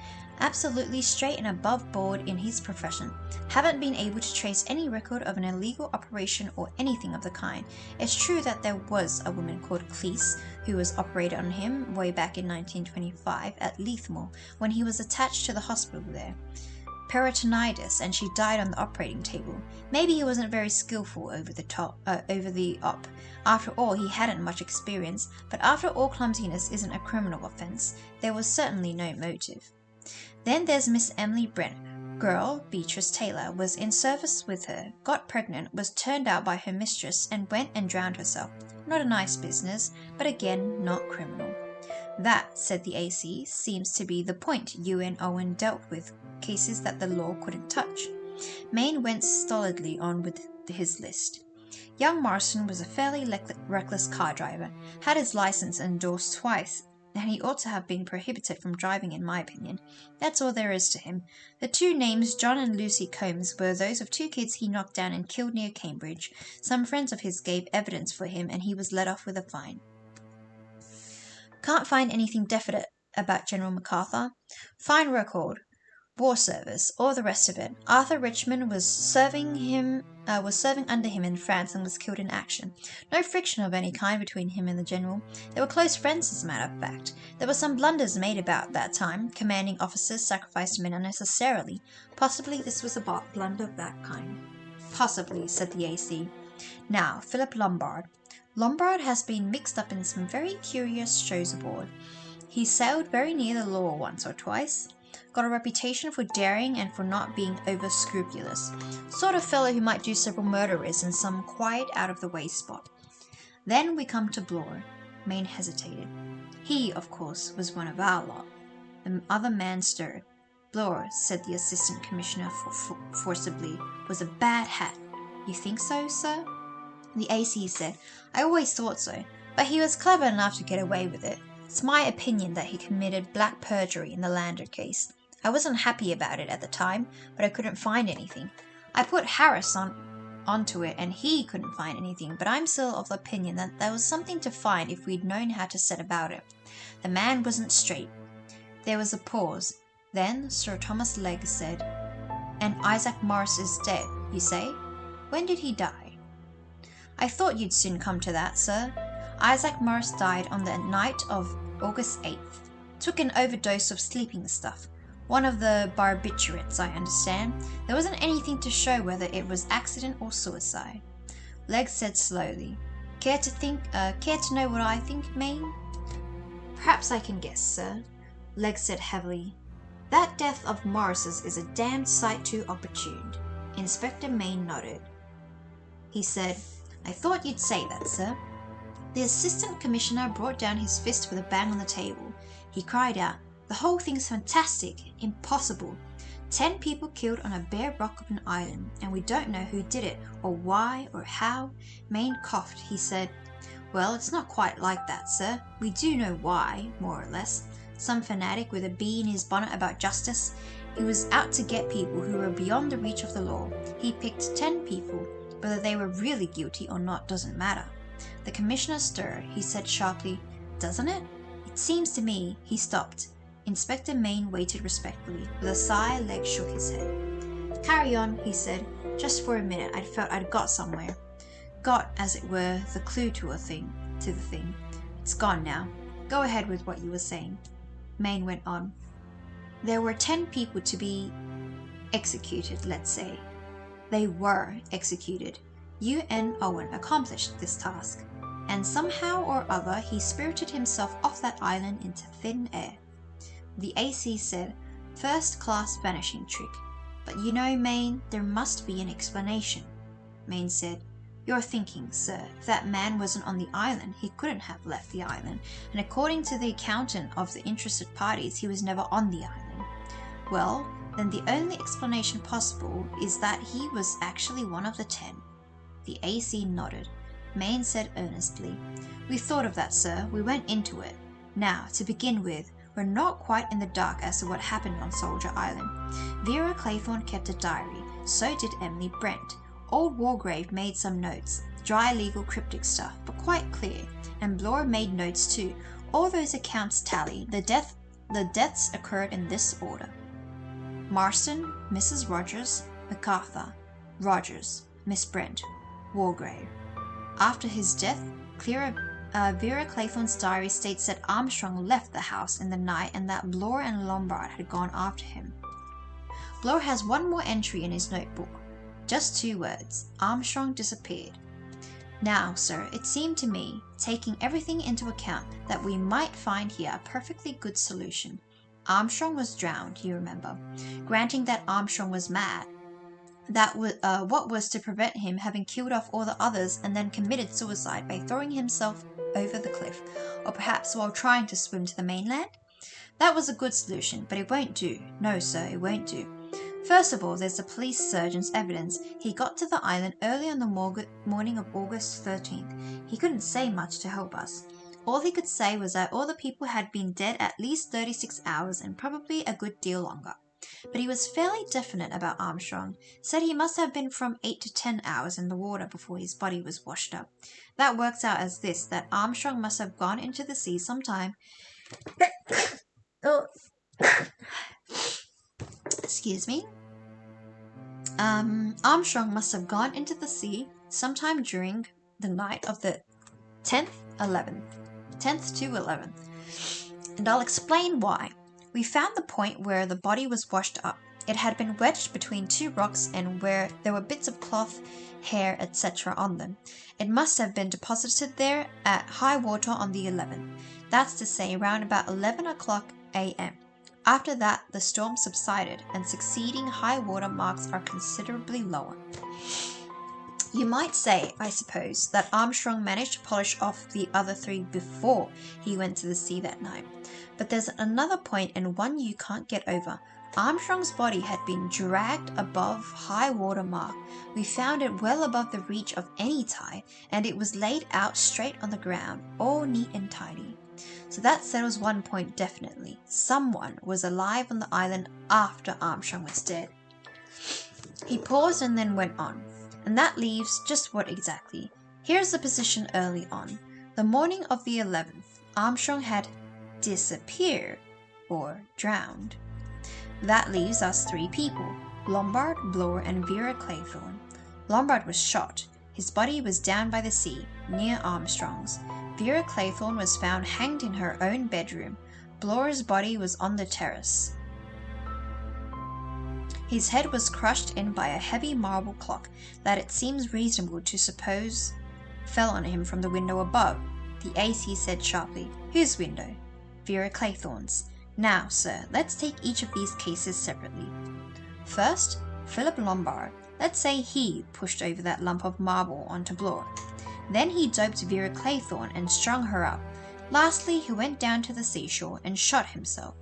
Absolutely straight and above board in his profession. Haven't been able to trace any record of an illegal operation or anything of the kind. It's true that there was a woman called Cleese who was operated on him way back in 1925 at Leithmore when he was attached to the hospital there. Peritonitis, and she died on the operating table. Maybe he wasn't very skillful over the op. After all, he hadn't much experience, but after all, clumsiness isn't a criminal offence. There was certainly no motive. Then there's Miss Emily Brent. Girl, Beatrice Taylor, was in service with her, got pregnant, was turned out by her mistress, and went and drowned herself. Not a nice business, but again, not criminal. That," said the AC, "seems to be the point U.N. Owen dealt with, cases that the law couldn't touch." Main went stolidly on with his list. "Young Marston was a fairly reckless car driver, had his license endorsed twice, and he ought to have been prohibited from driving in my opinion. That's all there is to him. The 2 names, John and Lucy Combs, were those of 2 kids he knocked down and killed near Cambridge. Some friends of his gave evidence for him, and he was let off with a fine." "Can't find anything definite about General MacArthur?" "Fine record. War service, all the rest of it. Arthur Richmond was serving under him in France and was killed in action. No friction of any kind between him and the general. They were close friends, as a matter of fact. There were some blunders made about that time. Commanding officers sacrificed men unnecessarily. Possibly this was a blunder of that kind." "Possibly," said the AC. "Now, Philip Lombard. Lombard has been mixed up in some very curious shows aboard. He sailed very near the law once or twice. Got a reputation for daring and for not being over-scrupulous. Sort of fellow who might do several murderers in some quiet, out-of-the-way spot. Then we come to Bloor." Main hesitated. "He, of course, was one of our lot." The other man stirred. "Bloor," said the Assistant Commissioner forcibly, "was a bad hat." "You think so, sir?" The AC said, "I always thought so, but he was clever enough to get away with it. It's my opinion that he committed black perjury in the Lander case. I wasn't happy about it at the time, but I couldn't find anything. I put Harris onto it, and he couldn't find anything, but I'm still of the opinion that there was something to find if we'd known how to set about it. The man wasn't straight." There was a pause. Then Sir Thomas Legge said, "And Isaac Morris is dead, you say? When did he die?" "I thought you'd soon come to that, sir. Isaac Morris died on the night of August 8th. Took an overdose of sleeping stuff. One of the barbiturates, I understand. There wasn't anything to show whether it was accident or suicide." Legge said slowly, Care to know what I think, Main?" Perhaps I can guess, sir, Legg said heavily. That death of Morris's is a damned sight too opportune. Inspector Mayne nodded. He said, I thought you'd say that, sir. The Assistant Commissioner brought down his fist with a bang on the table. He cried out, The whole thing's fantastic, impossible. 10 people killed on a bare rock of an island, and we don't know who did it, or why, or how. Mayne coughed. He said, Well, it's not quite like that, sir. We do know why, more or less. Some fanatic with a bee in his bonnet about justice. He was out to get people who were beyond the reach of the law. He picked 10 people. Whether they were really guilty or not doesn't matter. The Commissioner stirred. He said sharply, Doesn't it? It seems to me. He stopped. Inspector Mayne waited respectfully. With a sigh, Legg shook his head. Carry on, he said. Just for a minute I felt I'd got somewhere. Got, as it were, the clue to the thing. It's gone now. Go ahead with what you were saying. Mayne went on. There were 10 people to be executed, let's say. They were executed. UN Owen accomplished this task, and somehow or other he spirited himself off that island into thin air. The AC said, First-class vanishing trick. But you know, Mayne, there must be an explanation. Mayne said, You're thinking, sir, if that man wasn't on the island, he couldn't have left the island, and according to the accountant of the interested parties, he was never on the island. Well, then the only explanation possible is that he was actually one of the 10. The AC nodded. Mayne said earnestly, We thought of that, sir. We went into it. Now, to begin with, we're not quite in the dark as to what happened on Soldier Island. Vera Claythorne kept a diary. So did Emily Brent. Old Wargrave made some notes. Dry legal cryptic stuff, but quite clear. And Bloor made notes too. All those accounts tally. The deaths occurred in this order. Marston, Mrs. Rogers, MacArthur, Rogers, Miss Brent, Wargrave. After his death, Vera Claythorne's diary states that Armstrong left the house in the night and that Bloor and Lombard had gone after him. Bloor has one more entry in his notebook. Just 2 words. Armstrong disappeared. Now, sir, it seemed to me, taking everything into account, that we might find here a perfectly good solution. Armstrong was drowned, you remember. Granting that Armstrong was mad, that what was to prevent him having killed off all the others and then committed suicide by throwing himself over the cliff, or perhaps while trying to swim to the mainland? That was a good solution, but it won't do. No, sir, it won't do. First of all, there's the police surgeon's evidence. He got to the island early on the morning of August 13th. He couldn't say much to help us. All he could say was that all the people had been dead at least 36 hours and probably a good deal longer. But he was fairly definite about Armstrong, said he must have been from 8 to 10 hours in the water before his body was washed up. That works out as this, that Armstrong must have gone into the sea sometime... Excuse me. Armstrong must have gone into the sea sometime during the night of the 10th to 11th. And I'll explain why. We found the point where the body was washed up. It had been wedged between 2 rocks and where there were bits of cloth, hair, etc. on them. It must have been deposited there at high water on the 11th. That's to say, around about 11 o'clock a.m. After that, the storm subsided, and succeeding high water marks are considerably lower. You might say, I suppose, that Armstrong managed to polish off the other 3 before he went to the sea that night. But there's another point, and one you can't get over. Armstrong's body had been dragged above high water mark. We found it well above the reach of any tide, and it was laid out straight on the ground, all neat and tidy. So that settles one point definitely. Someone was alive on the island after Armstrong was dead. He paused and then went on. And that leaves just what exactly? Here's the position early on. The morning of the 11th, Armstrong had disappeared or drowned. That leaves us 3 people, Lombard, Bloor, and Vera Claythorne. Lombard was shot. His body was down by the sea, near Armstrong's. Vera Claythorne was found hanged in her own bedroom. Bloor's body was on the terrace. His head was crushed in by a heavy marble clock that it seems reasonable to suppose fell on him from the window above. The AC said sharply, "Whose window?" Vera Claythorne's. Now, sir, let's take each of these cases separately. First, Philip Lombard. Let's say he pushed over that lump of marble onto Blore. Then he doped Vera Claythorne and strung her up. Lastly, he went down to the seashore and shot himself.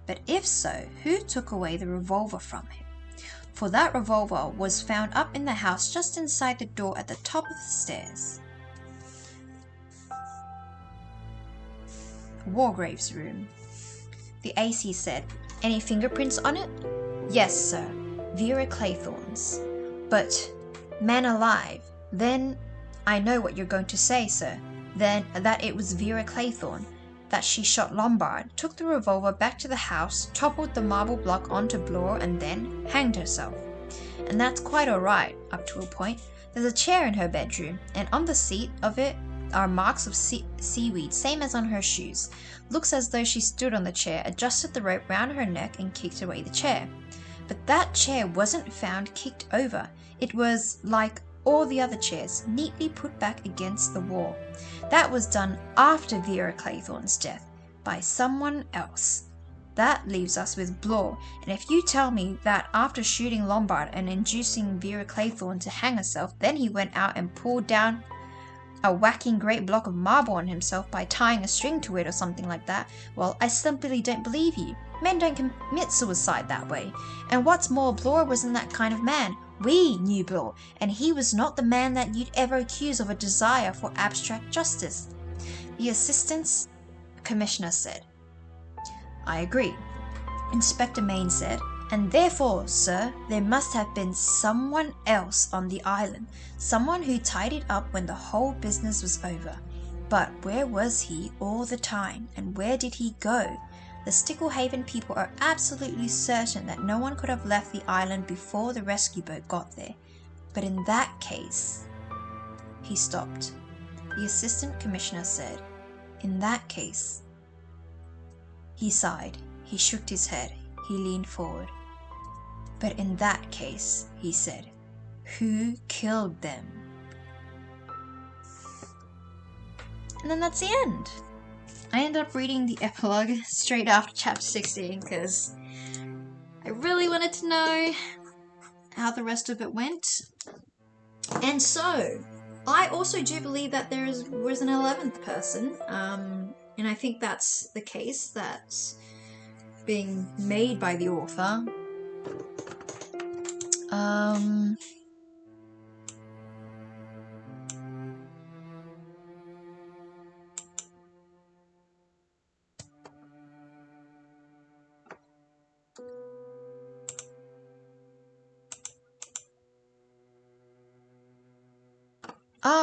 But if so, who took away the revolver from him? For that revolver was found up in the house just inside the door at the top of the stairs. Wargrave's room. The AC said, "Any fingerprints on it?" "Yes, sir. Vera Claythorne's." "But, man alive, then I know what you're going to say, sir. Then that it was Vera Claythorne, that she shot Lombard, took the revolver back to the house, toppled the marble block onto Blore, and then hanged herself. And that's quite alright, up to a point. There's a chair in her bedroom, and on the seat of it are marks of seaweed, same as on her shoes. Looks as though she stood on the chair, adjusted the rope round her neck, and kicked away the chair. But that chair wasn't found kicked over. It was, like all the other chairs, neatly put back against the wall. That was done after Vera Claythorne's death, by someone else. That leaves us with Blore, and if you tell me that after shooting Lombard and inducing Vera Claythorne to hang herself, then he went out and pulled down a whacking great block of marble on himself by tying a string to it or something like that, well, I simply don't believe you. Men don't commit suicide that way. And what's more, Blore wasn't that kind of man. We knew Blore, and he was not the man that you'd ever accuse of a desire for abstract justice. The Assistant Commissioner said. I agree. Inspector Main said, and therefore, sir, there must have been someone else on the island, someone who tied it up when the whole business was over. But where was he all the time, and where did he go? The Sticklehaven people are absolutely certain that no one could have left the island before the rescue boat got there. But in that case... He stopped. The Assistant Commissioner said, in that case... He sighed. He shook his head. He leaned forward. But in that case, he said, who killed them? And then that's the end. I ended up reading the epilogue straight after chapter 16 because I really wanted to know how the rest of it went. And so, I also do believe that there was an 11th person, and I think that's the case that's being made by the author.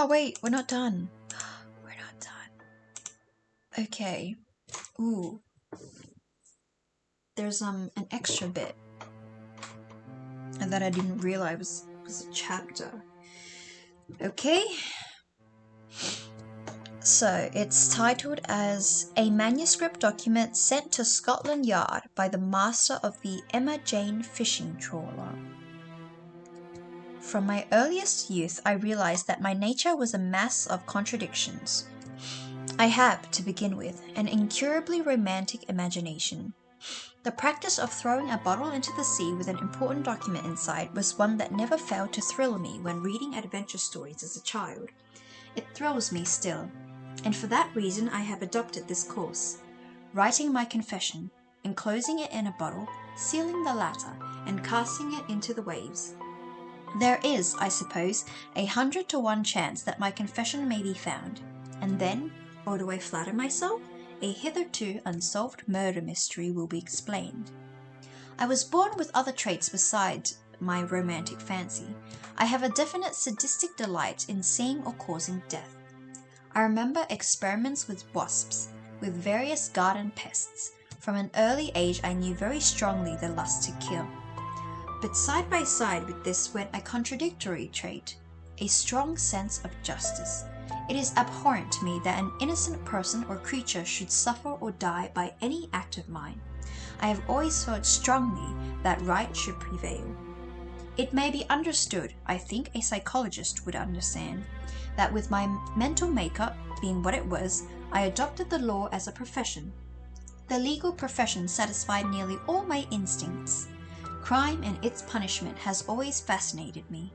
Wait, we're not done. We're not done. Okay. Ooh. There's an extra bit that I didn't realize was a chapter. Okay. So it's titled as A Manuscript Document Sent to Scotland Yard by the Master of the Emma Jane Fishing Trawler. From my earliest youth, I realized that my nature was a mass of contradictions. I have, to begin with, an incurably romantic imagination. The practice of throwing a bottle into the sea with an important document inside was one that never failed to thrill me when reading adventure stories as a child. It thrills me still, and for that reason I have adopted this course, writing my confession, enclosing it in a bottle, sealing the latter, and casting it into the waves. There is, I suppose, 100 to 1 chance that my confession may be found, and then, or do I flatter myself, a hitherto unsolved murder mystery will be explained. I was born with other traits besides my romantic fancy. I have a definite sadistic delight in seeing or causing death. I remember experiments with wasps, with various garden pests. From an early age I knew very strongly the lust to kill. But side by side with this went a contradictory trait, a strong sense of justice. It is abhorrent to me that an innocent person or creature should suffer or die by any act of mine. I have always felt strongly that right should prevail. It may be understood, I think a psychologist would understand, that with my mental makeup being what it was, I adopted the law as a profession. The legal profession satisfied nearly all my instincts. Crime and its punishment has always fascinated me.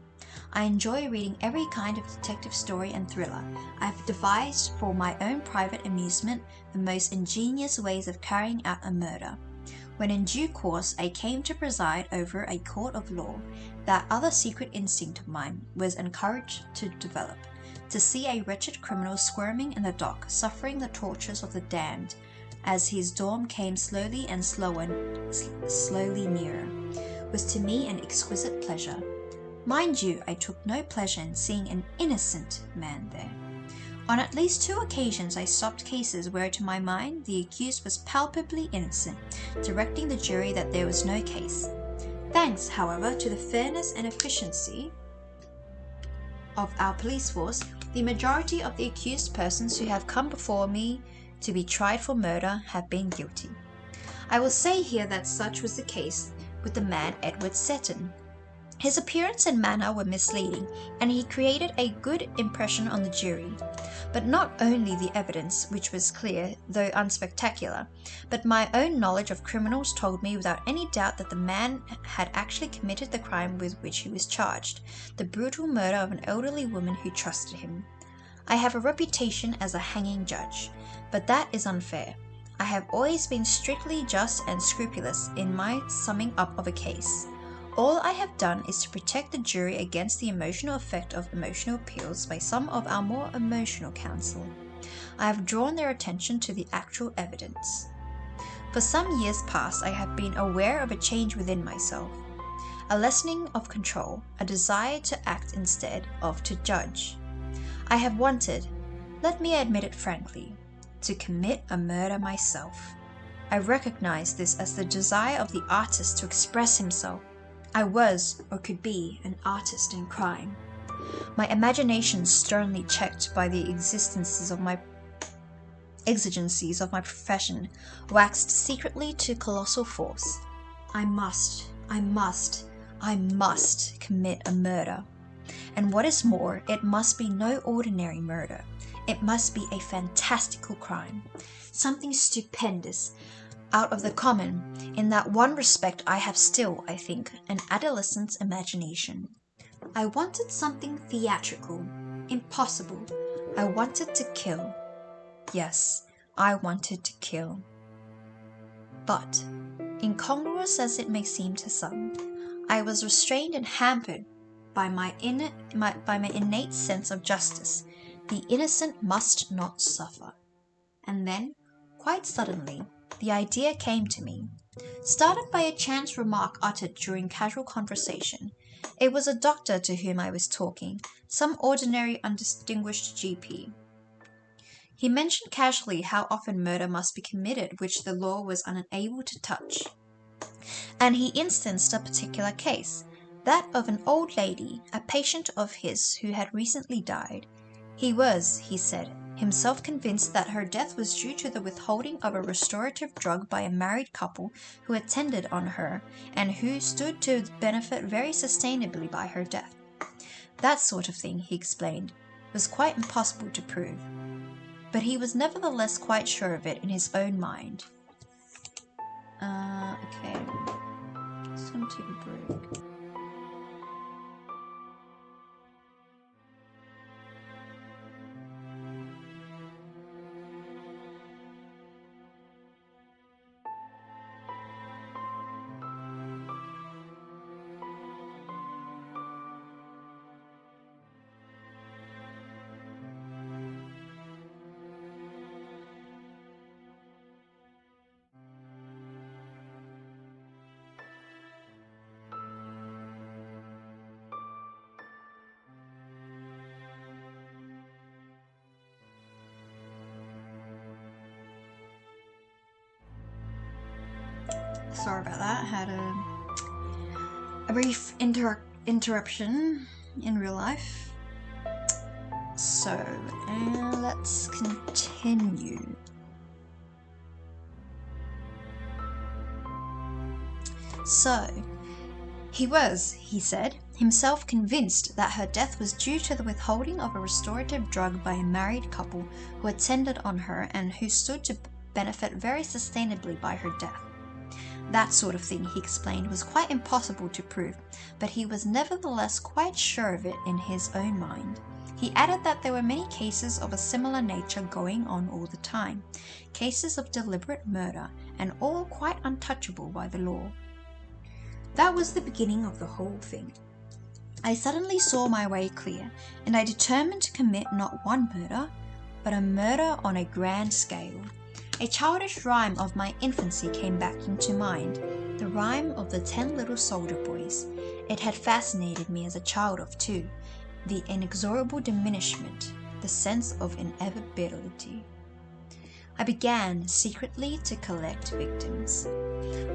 I enjoy reading every kind of detective story and thriller. I've devised for my own private amusement the most ingenious ways of carrying out a murder. When in due course I came to preside over a court of law, that other secret instinct of mine was encouraged to develop. To see a wretched criminal squirming in the dock, suffering the tortures of the damned, as his dawn came slowly nearer, was to me an exquisite pleasure. Mind you, I took no pleasure in seeing an innocent man there. On at least 2 occasions I stopped cases where to my mind the accused was palpably innocent, directing the jury that there was no case. Thanks, however, to the fairness and efficiency of our police force, the majority of the accused persons who have come before me to be tried for murder have been guilty. I will say here that such was the case with the man Edward Seton. His appearance and manner were misleading, and he created a good impression on the jury. But not only the evidence, which was clear, though unspectacular, but my own knowledge of criminals told me without any doubt that the man had actually committed the crime with which he was charged, the brutal murder of an elderly woman who trusted him. I have a reputation as a hanging judge, but that is unfair. I have always been strictly just and scrupulous in my summing up of a case. All I have done is to protect the jury against the emotional effect of emotional appeals by some of our more emotional counsel. I have drawn their attention to the actual evidence. For some years past, I have been aware of a change within myself, a lessening of control, a desire to act instead of to judge. I have wanted, let me admit it frankly, to commit a murder myself. I recognize this as the desire of the artist to express himself. I was, or could be, an artist in crime. My imagination, sternly checked by the exigencies of my profession, waxed secretly to colossal force. I must commit a murder. And what is more, it must be no ordinary murder. It must be a fantastical crime, something stupendous, out of the common. In that one respect I have still, I think, an adolescent's imagination. I wanted something theatrical, impossible. I wanted to kill. Yes, I wanted to kill. But, incongruous as it may seem to some, I was restrained and hampered by my innate sense of justice. The innocent must not suffer. And then, quite suddenly, the idea came to me, started by a chance remark uttered during casual conversation. It was a doctor to whom I was talking, some ordinary undistinguished GP. He mentioned casually how often murder must be committed which the law was unable to touch. And he instanced a particular case, that of an old lady, a patient of his who had recently died. He was, he said, himself convinced that her death was due to the withholding of a restorative drug by a married couple who attended on her and who stood to benefit very sustainably by her death. That sort of thing, he explained, was quite impossible to prove, but he was nevertheless quite sure of it in his own mind. Okay. Just gonna take a break. Sorry about that. Had a brief interruption in real life. So, let's continue. So, he was, he said, himself convinced that her death was due to the withholding of a restorative drug by a married couple who attended on her and who stood to benefit very sustainably by her death. That sort of thing, he explained, was quite impossible to prove, but he was nevertheless quite sure of it in his own mind. He added that there were many cases of a similar nature going on all the time, cases of deliberate murder, and all quite untouchable by the law. That was the beginning of the whole thing. I suddenly saw my way clear, and I determined to commit not one murder, but a murder on a grand scale. A childish rhyme of my infancy came back into mind, the rhyme of the 10 little soldier boys. It had fascinated me as a child of 2, the inexorable diminishment, the sense of inevitability. I began secretly to collect victims.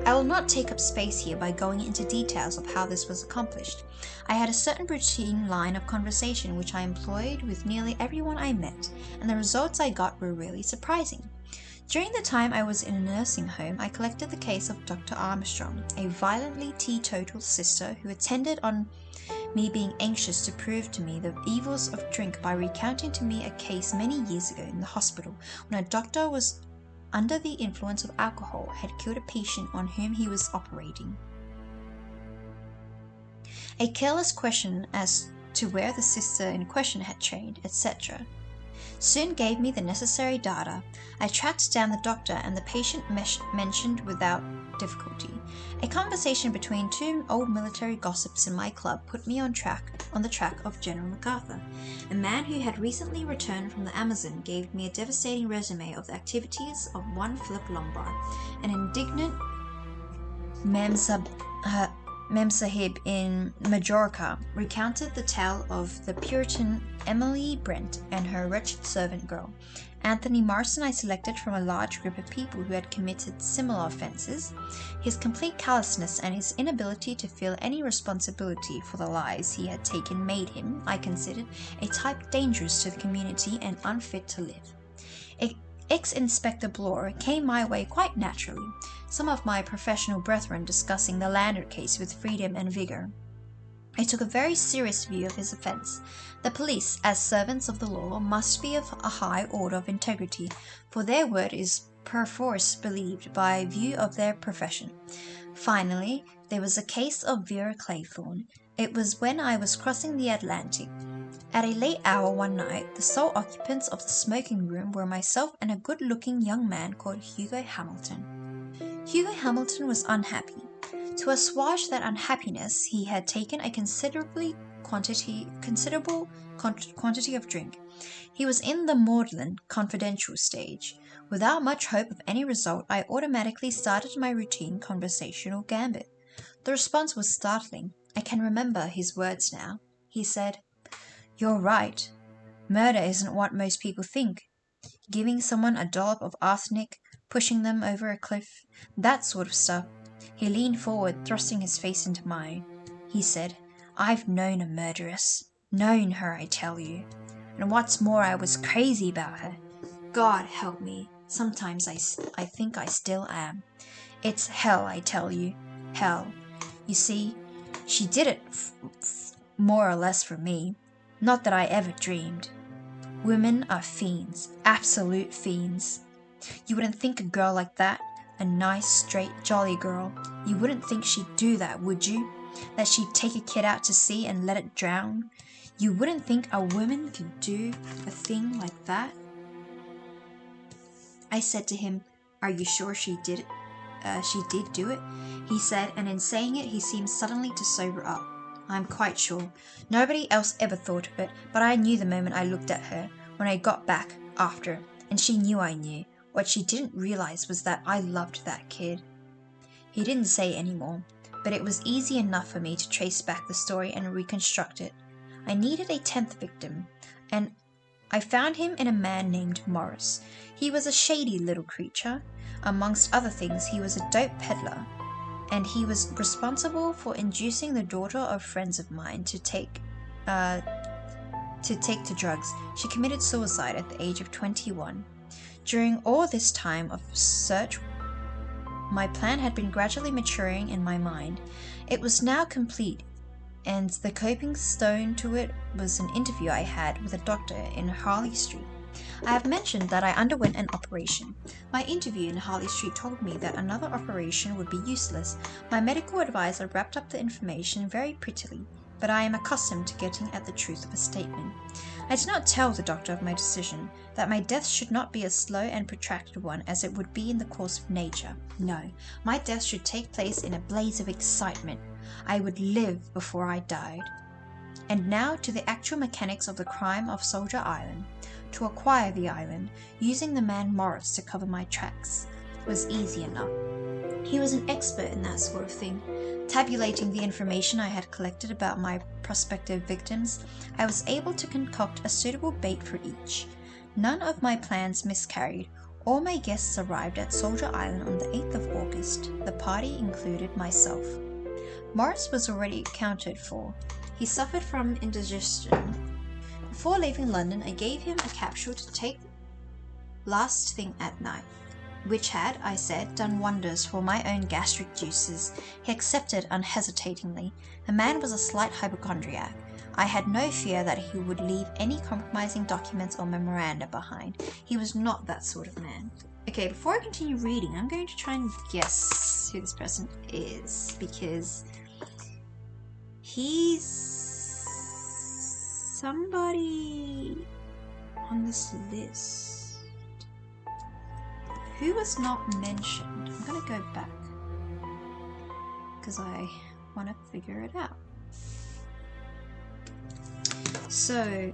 I will not take up space here by going into details of how this was accomplished. I had a certain routine line of conversation which I employed with nearly everyone I met, and the results I got were really surprising. During the time I was in a nursing home, I collected the case of Dr. Armstrong, a violently teetotal sister who attended on me being anxious to prove to me the evils of drink by recounting to me a case many years ago in the hospital when a doctor was under the influence of alcohol had killed a patient on whom he was operating. A careless question as to where the sister in question had trained, etc., soon gave me the necessary data. I tracked down the doctor and the patient mentioned without difficulty. A conversation between 2 old military gossips in my club put me on the track of General MacArthur. A man who had recently returned from the Amazon gave me a devastating resume of the activities of one Philip Lombard. An indignant Memsahib in Majorca recounted the tale of the Puritan Emily Brent and her wretched servant girl. Anthony Marson I selected from a large group of people who had committed similar offences. His complete callousness and his inability to feel any responsibility for the lives he had taken made him, I considered, a type dangerous to the community and unfit to live. Ex-Inspector Bloor came my way quite naturally, some of my professional brethren discussing the Landert case with freedom and vigour. I took a very serious view of his offence. The police, as servants of the law, must be of a high order of integrity, for their word is perforce believed by view of their profession. Finally, there was a case of Vera Claythorne. It was when I was crossing the Atlantic. At a late hour one night, the sole occupants of the smoking room were myself and a good-looking young man called Hugo Hamilton. Hugo Hamilton was unhappy. To assuage that unhappiness, he had taken a considerable quantity of drink. He was in the maudlin, confidential stage. Without much hope of any result, I automatically started my routine conversational gambit. The response was startling. I can remember his words now. He said, "You're right. Murder isn't what most people think. Giving someone a dollop of arsenic, pushing them over a cliff, that sort of stuff." He leaned forward, thrusting his face into mine. He said, "I've known a murderess. Known her, I tell you. And what's more, I was crazy about her. God help me. Sometimes I think I still am. It's hell, I tell you. Hell. You see, she did it more or less for me. Not that I ever dreamed. Women are fiends. Absolute fiends. You wouldn't think a girl like that, a nice, straight, jolly girl, you wouldn't think she'd do that, would you? That she'd take a kid out to sea and let it drown? You wouldn't think a woman could do a thing like that?" I said to him, "Are you sure she did do it?" He said, and in saying it he seemed suddenly to sober up. "I'm quite sure. Nobody else ever thought of it, but I knew the moment I looked at her, when I got back after, and she knew I knew. What she didn't realize was that I loved that kid." He didn't say any more, but it was easy enough for me to trace back the story and reconstruct it. I needed a 10th victim, and I found him in a man named Morris. He was a shady little creature. Amongst other things, he was a dope peddler, and he was responsible for inducing the daughter of friends of mine to take to drugs. She committed suicide at the age of 21. During all this time of search, my plan had been gradually maturing in my mind. It was now complete, and the coping stone to it was an interview I had with a doctor in Harley Street. I have mentioned that I underwent an operation. My interview in Harley Street told me that another operation would be useless. My medical advisor wrapped up the information very prettily, but I am accustomed to getting at the truth of a statement. I did not tell the doctor of my decision, that my death should not be a slow and protracted one as it would be in the course of nature. No, my death should take place in a blaze of excitement. I would live before I died. And now to the actual mechanics of the crime of Soldier Island. To acquire the island, using the man Morris to cover my tracks, was easy enough. He was an expert in that sort of thing. Tabulating the information I had collected about my prospective victims, I was able to concoct a suitable bait for each. None of my plans miscarried. All my guests arrived at Soldier Island on the 8th of August. The party included myself. Morris was already accounted for. He suffered from indigestion. Before leaving London, I gave him a capsule to take last thing at night, which had, I said, done wonders for my own gastric juices. He accepted unhesitatingly. The man was a slight hypochondriac. I had no fear that he would leave any compromising documents or memoranda behind. He was not that sort of man. Okay, before I continue reading, I'm going to try and guess who this person is, because he's somebody on this list who was not mentioned. I'm gonna go back because I want to figure it out. So, it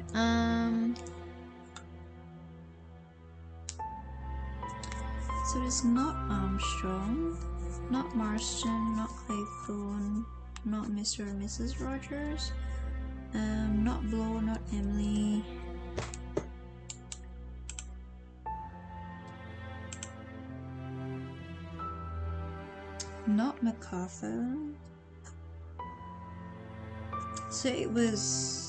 is not Armstrong, not Marston, not Claythorne, not Mr. or Mrs. Rogers, not Bloor, not Emily. Not MacArthur. So it was...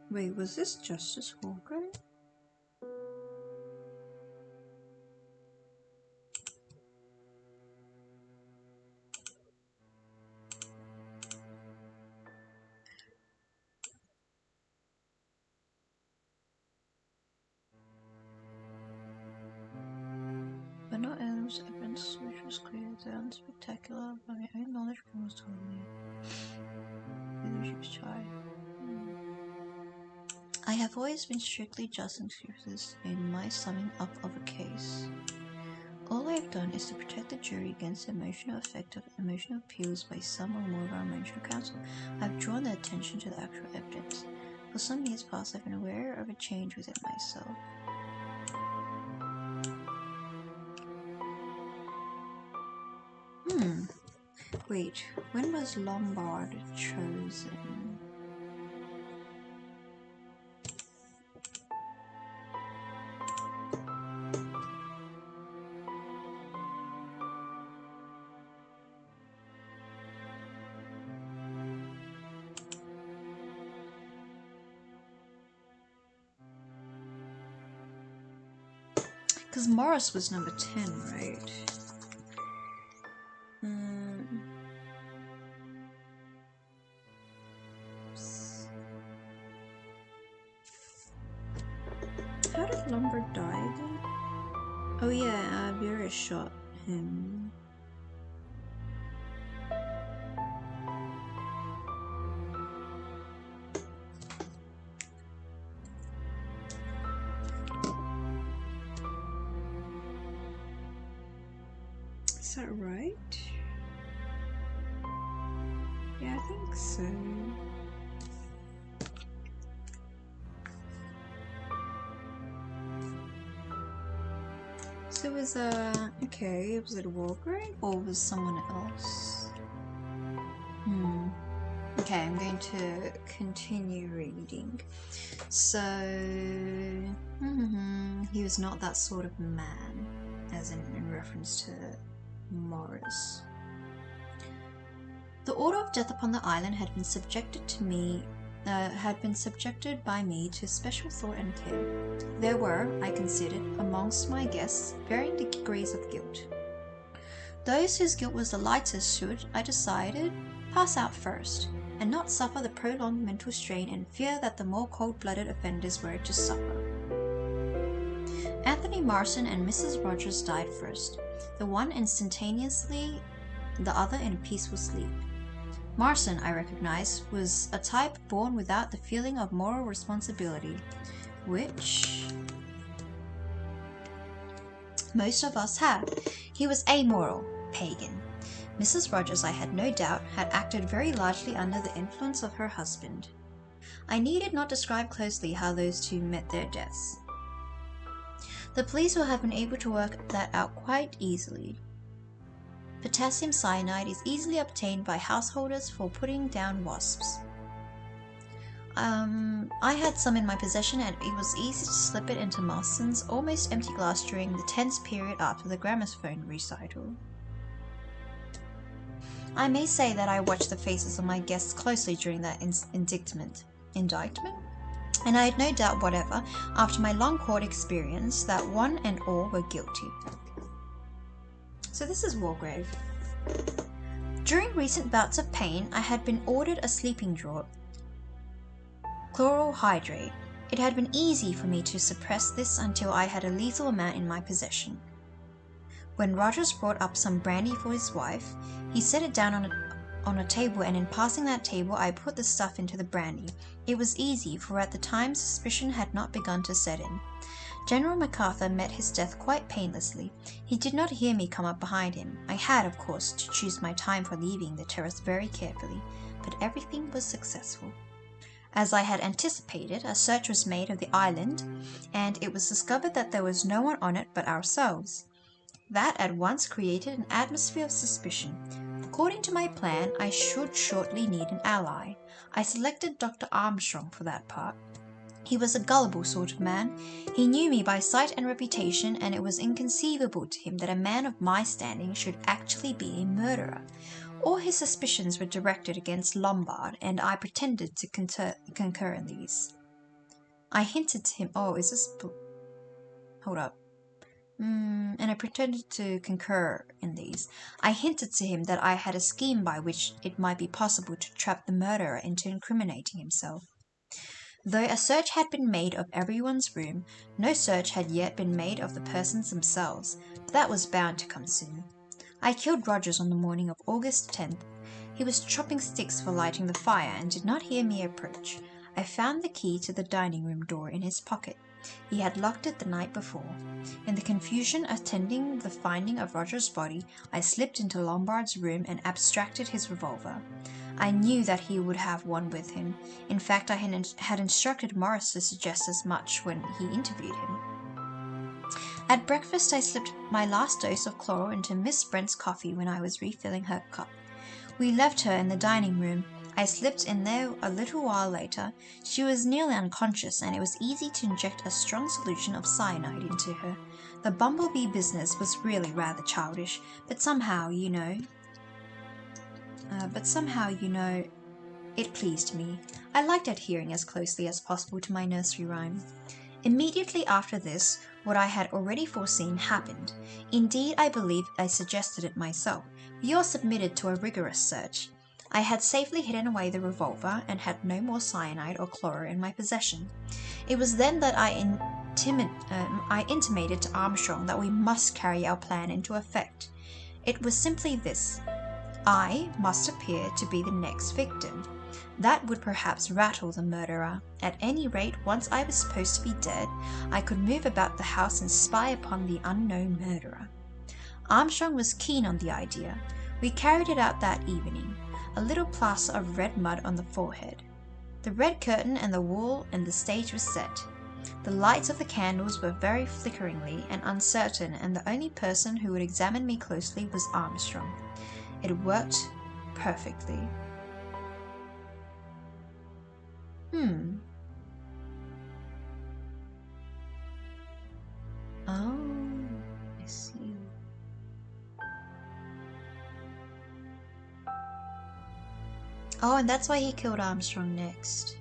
Wait, was this Justice Walker? But not Elm's evidence, which was clear, the unspectacular, by my own knowledge, was told me. Whether she was tried. I have always been strictly just and scrupulous in my summing up of a case. All I have done is to protect the jury against the emotional effect of emotional appeals by some or more of our emotional counsel. I have drawn their attention to the actual evidence. For some years past, I have been aware of a change within myself. Wait, when was Lombard chosen? Because Morris was number 10, right? How did Lombard die then? Oh yeah, Vera shot him. Is that right? Yeah, I think so. So was okay, was it a Walgrave or was someone else? Okay, I'm going to continue reading. So he was not that sort of man, as in reference to Morris. The order of death upon the island had been subjected by me to special thought and care. There were, I considered, amongst my guests, varying degrees of guilt. Those whose guilt was the lightest should, I decided, pass out first, and not suffer the prolonged mental strain and fear that the more cold-blooded offenders were to suffer. Anthony Morrison and Mrs. Rogers died first, the one instantaneously, the other in a peaceful sleep. Morrison, I recognized, was a type born without the feeling of moral responsibility, which most of us have. He was amoral, pagan. Mrs. Rogers, I had no doubt, had acted very largely under the influence of her husband. I needed not describe closely how those two met their deaths. The police will have been able to work that out quite easily. Potassium cyanide is easily obtained by householders for putting down wasps. I had some in my possession and it was easy to slip it into Marston's almost empty glass during the tense period after the gramophone recital. I may say that I watched the faces of my guests closely during that indictment? And I had no doubt whatever, after my long court experience, that one and all were guilty. So this is Walgrave. During recent bouts of pain, I had been ordered a sleeping draught, chloral hydrate. It had been easy for me to suppress this until I had a lethal amount in my possession. When Rogers brought up some brandy for his wife, he set it down on a table, and in passing that table I put the stuff into the brandy. It was easy, for at the time suspicion had not begun to set in. General MacArthur met his death quite painlessly. He did not hear me come up behind him. I had, of course, to choose my time for leaving the terrace very carefully, but everything was successful. As I had anticipated, a search was made of the island, and it was discovered that there was no one on it but ourselves. That at once created an atmosphere of suspicion. According to my plan, I should shortly need an ally. I selected Dr. Armstrong for that part. He was a gullible sort of man. He knew me by sight and reputation, and it was inconceivable to him that a man of my standing should actually be a murderer. All his suspicions were directed against Lombard, and I pretended to concur in these. I hinted to him, and I pretended to concur in these. I hinted to him that I had a scheme by which it might be possible to trap the murderer into incriminating himself. Though a search had been made of everyone's room, no search had yet been made of the persons themselves, but that was bound to come soon. I killed Rogers on the morning of August 10th. He was chopping sticks for lighting the fire and did not hear me approach. I found the key to the dining room door in his pocket. He had locked it the night before. In the confusion attending the finding of Roger's body, I slipped into Lombard's room and abstracted his revolver. I knew that he would have one with him. In fact, I had instructed Morris to suggest as much when he interviewed him. At breakfast, I slipped my last dose of chloral into Miss Brent's coffee when I was refilling her cup. We left her in the dining room. I slipped in there a little while later. She was nearly unconscious, and it was easy to inject a strong solution of cyanide into her. The bumblebee business was really rather childish, but somehow, it pleased me. I liked adhering as closely as possible to my nursery rhyme. Immediately after this, what I had already foreseen happened. Indeed, I believe I suggested it myself. We all submitted to a rigorous search. I had safely hidden away the revolver and had no more cyanide or chloral in my possession. It was then that I intimated to Armstrong that we must carry our plan into effect. It was simply this. I must appear to be the next victim. That would perhaps rattle the murderer. At any rate, once I was supposed to be dead, I could move about the house and spy upon the unknown murderer. Armstrong was keen on the idea. We carried it out that evening. A little plaster of red mud on the forehead. The red curtain and the wall and the stage was set. The lights of the candles were very flickeringly and uncertain, and the only person who would examine me closely was Armstrong. It worked perfectly. Oh, I see. Oh, and that's why he killed Armstrong next.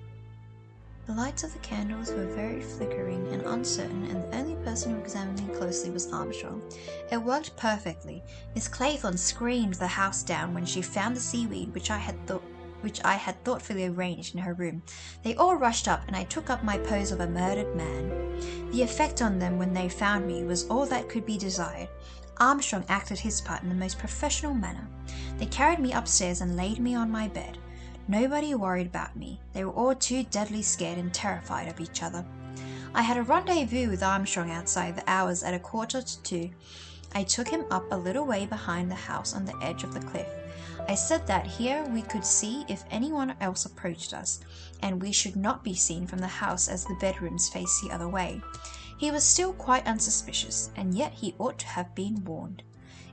The lights of the candles were very flickering and uncertain, and the only person who examined me closely was Armstrong. It worked perfectly. Miss Claythorne screamed the house down when she found the seaweed which I had thoughtfully arranged in her room. They all rushed up, and I took up my pose of a murdered man. The effect on them when they found me was all that could be desired. Armstrong acted his part in the most professional manner. They carried me upstairs and laid me on my bed. Nobody worried about me. They were all too deadly scared and terrified of each other. I had a rendezvous with Armstrong outside the hours at 1:45. I took him up a little way behind the house on the edge of the cliff. I said that here we could see if anyone else approached us, and we should not be seen from the house as the bedrooms face the other way. He was still quite unsuspicious, and yet he ought to have been warned.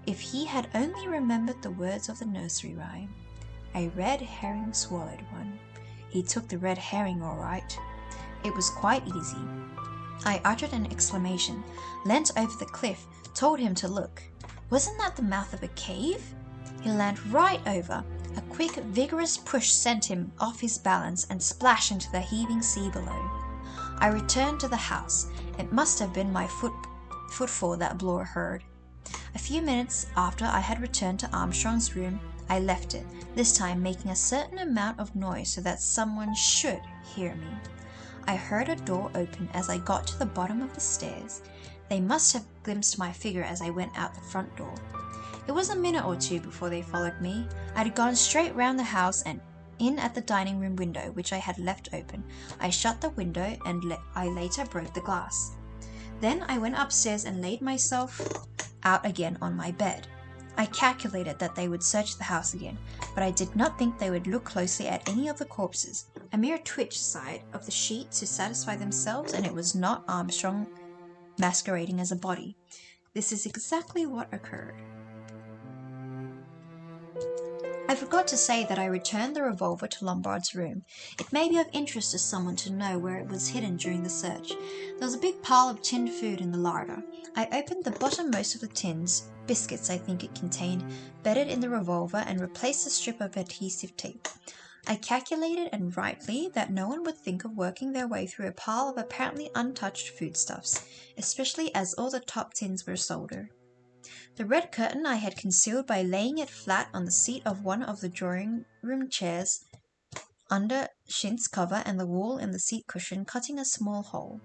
If he had only remembered the words of the nursery rhyme. A red herring swallowed one. He took the red herring all right. It was quite easy. I uttered an exclamation, leant over the cliff, told him to look. Wasn't that the mouth of a cave? He leant right over. A quick, vigorous push sent him off his balance and splashed into the heaving sea below. I returned to the house. It must have been my footfall that Blore heard. A few minutes after I had returned to Armstrong's room, I left it, this time making a certain amount of noise so that someone should hear me. I heard a door open as I got to the bottom of the stairs. They must have glimpsed my figure as I went out the front door. It was a minute or two before they followed me. I had gone straight round the house and in at the dining room window, which I had left open. I shut the window and I later broke the glass. Then I went upstairs and laid myself out again on my bed. I calculated that they would search the house again, but I did not think they would look closely at any of the corpses. A mere twitch side of the sheet to satisfy themselves, and it was not Armstrong masquerading as a body. This is exactly what occurred. I forgot to say that I returned the revolver to Lombard's room. It may be of interest to someone to know where it was hidden during the search. There was a big pile of tinned food in the larder. I opened the bottommost of the tins, biscuits I think it contained, bedded in the revolver and replaced a strip of adhesive tape. I calculated, and rightly, that no one would think of working their way through a pile of apparently untouched foodstuffs, especially as all the top tins were soldered. The red curtain I had concealed by laying it flat on the seat of one of the drawing-room chairs under chintz cover and the wool in the seat cushion cutting a small hole.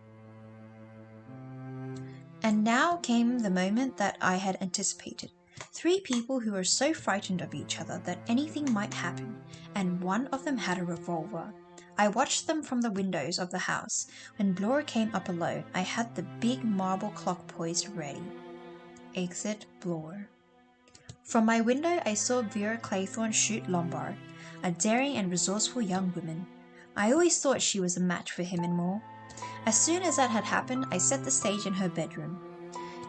And now came the moment that I had anticipated. 3 people who were so frightened of each other that anything might happen, and one of them had a revolver. I watched them from the windows of the house. When Blore came up alone, I had the big marble clock poised ready. Exit Blore. From my window I saw Vera Claythorne shoot Lombard, a daring and resourceful young woman. I always thought she was a match for him and more. As soon as that had happened, I set the stage in her bedroom.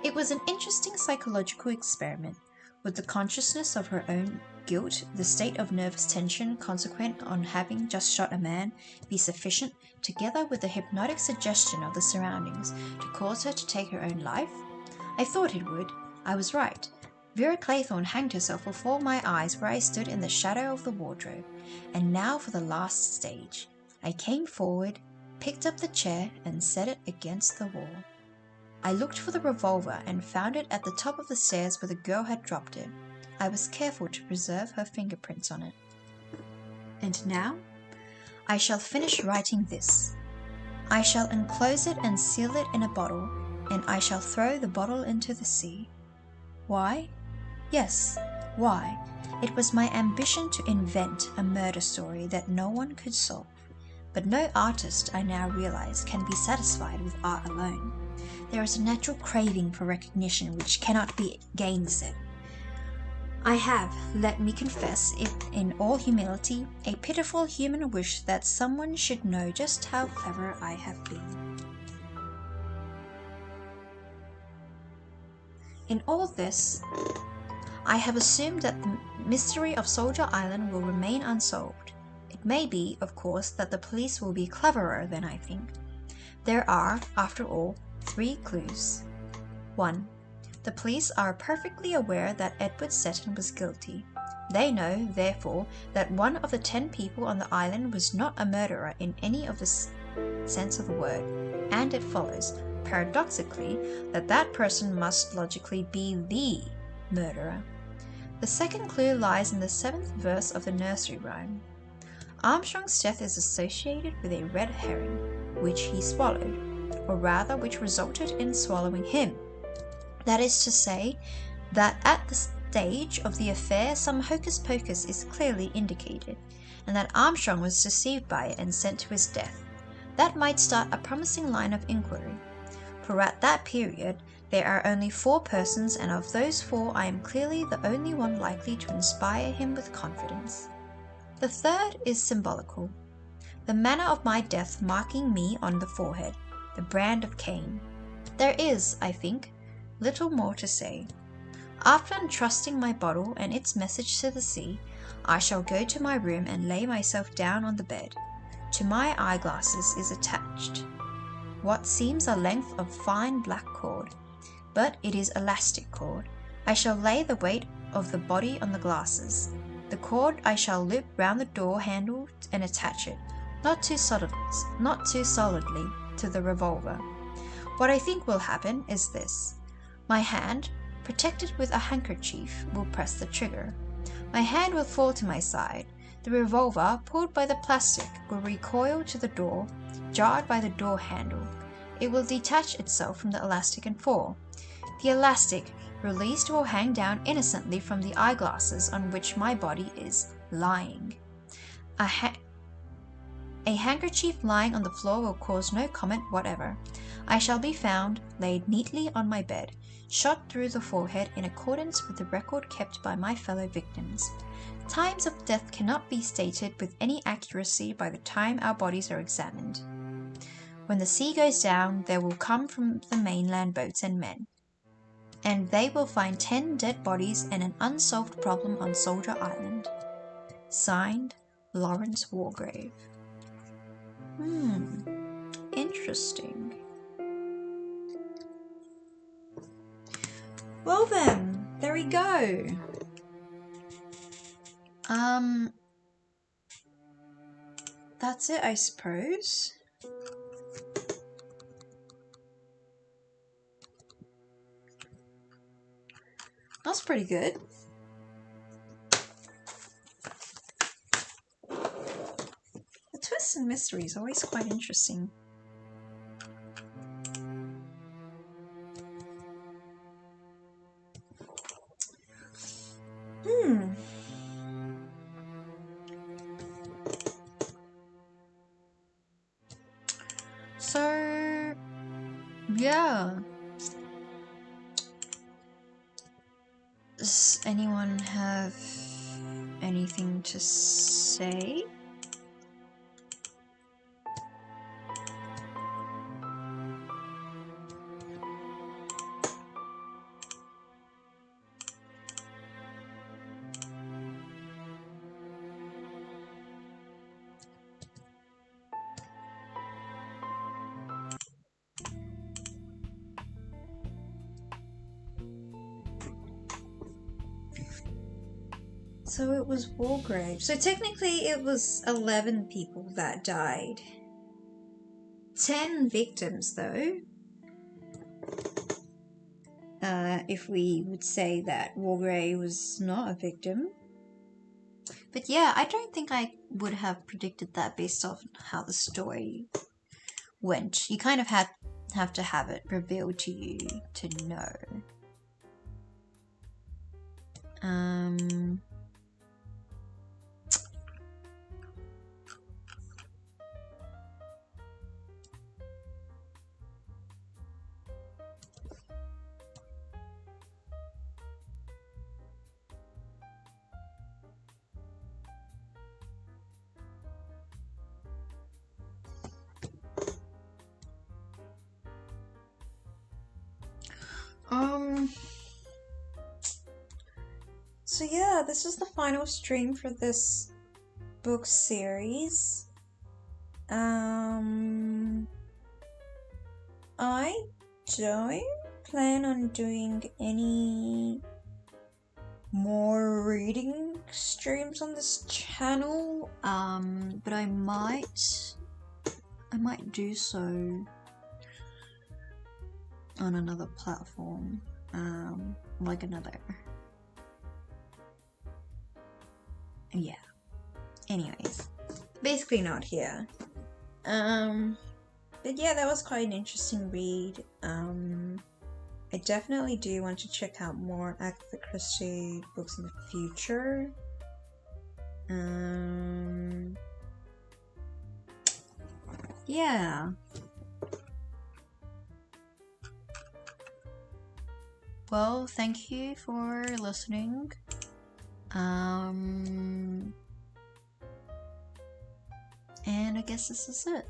It was an interesting psychological experiment. Would the consciousness of her own guilt, the state of nervous tension consequent on having just shot a man, be sufficient, together with the hypnotic suggestion of the surroundings, to cause her to take her own life? I thought it would. I was right. Vera Claythorne hanged herself before my eyes where I stood in the shadow of the wardrobe. And now for the last stage. I came forward, picked up the chair, and set it against the wall. I looked for the revolver and found it at the top of the stairs where the girl had dropped it. I was careful to preserve her fingerprints on it. And now, I shall finish writing this. I shall enclose it and seal it in a bottle, and I shall throw the bottle into the sea. Why? Yes, why? It was my ambition to invent a murder story that no one could solve. But no artist, I now realize, can be satisfied with art alone. There is a natural craving for recognition which cannot be gainsaid. I have, let me confess it in all humility, a pitiful human wish that someone should know just how clever I have been. In all this, I have assumed that the mystery of Soldier Island will remain unsolved. It may be, of course, that the police will be cleverer than I think. There are, after all, 3 clues. 1. The police are perfectly aware that Edward Seton was guilty. They know, therefore, that one of the 10 people on the island was not a murderer in any of the sense of the word, and it follows, paradoxically, that that person must logically be the murderer. The second clue lies in the 7th verse of the nursery rhyme. Armstrong's death is associated with a red herring, which he swallowed, or rather which resulted in swallowing him. That is to say, that at the stage of the affair some hocus pocus is clearly indicated, and that Armstrong was deceived by it and sent to his death. That might start a promising line of inquiry, for at that period there are only 4 persons, and of those 4 I am clearly the only one likely to inspire him with confidence. The third is symbolical. The manner of my death marking me on the forehead, the brand of Cain. There is, I think, little more to say. After entrusting my bottle and its message to the sea, I shall go to my room and lay myself down on the bed. To my eyeglasses is attached what seems a length of fine black cord, but it is elastic cord. I shall lay the weight of the body on the glasses. The cord I shall loop round the door handle and attach it, not too solidly, to the revolver. What I think will happen is this. My hand, protected with a handkerchief, will press the trigger. My hand will fall to my side. The revolver, pulled by the plastic, will recoil to the door, jarred by the door handle. It will detach itself from the elastic and fall. The elastic, released, will hang down innocently from the eyeglasses on which my body is lying. A handkerchief lying on the floor will cause no comment whatever. I shall be found, laid neatly on my bed, shot through the forehead in accordance with the record kept by my fellow victims. Times of death cannot be stated with any accuracy by the time our bodies are examined. When the sea goes down, there will come from the mainland boats and men, and they will find 10 dead bodies and an unsolved problem on Soldier Island. Signed, Lawrence Wargrave. Interesting. Well then, there we go. That's it, I suppose. That's pretty good. The twists and mystery is always quite interesting. So, yeah. Does anyone have anything to say? So it was Wargrave. So technically it was 11 people that died. 10 victims though. If we would say that Wargrave was not a victim. But yeah, I don't think I would have predicted that based off how the story went. You kind of have to have it revealed to you to know. So yeah, this is the final stream for this book series. I don't plan on doing any more reading streams on this channel, but I might do so on another platform, like another, yeah. Anyways, basically not here. But yeah, that was quite an interesting read. I definitely do want to check out more Agatha Christie books in the future. Yeah. Well, thank you for listening. And I guess this is it.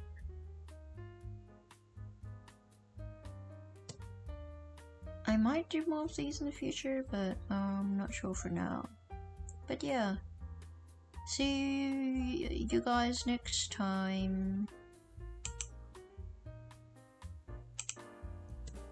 I might do more of these in the future, but I'm not sure for now. But yeah, see you guys next time.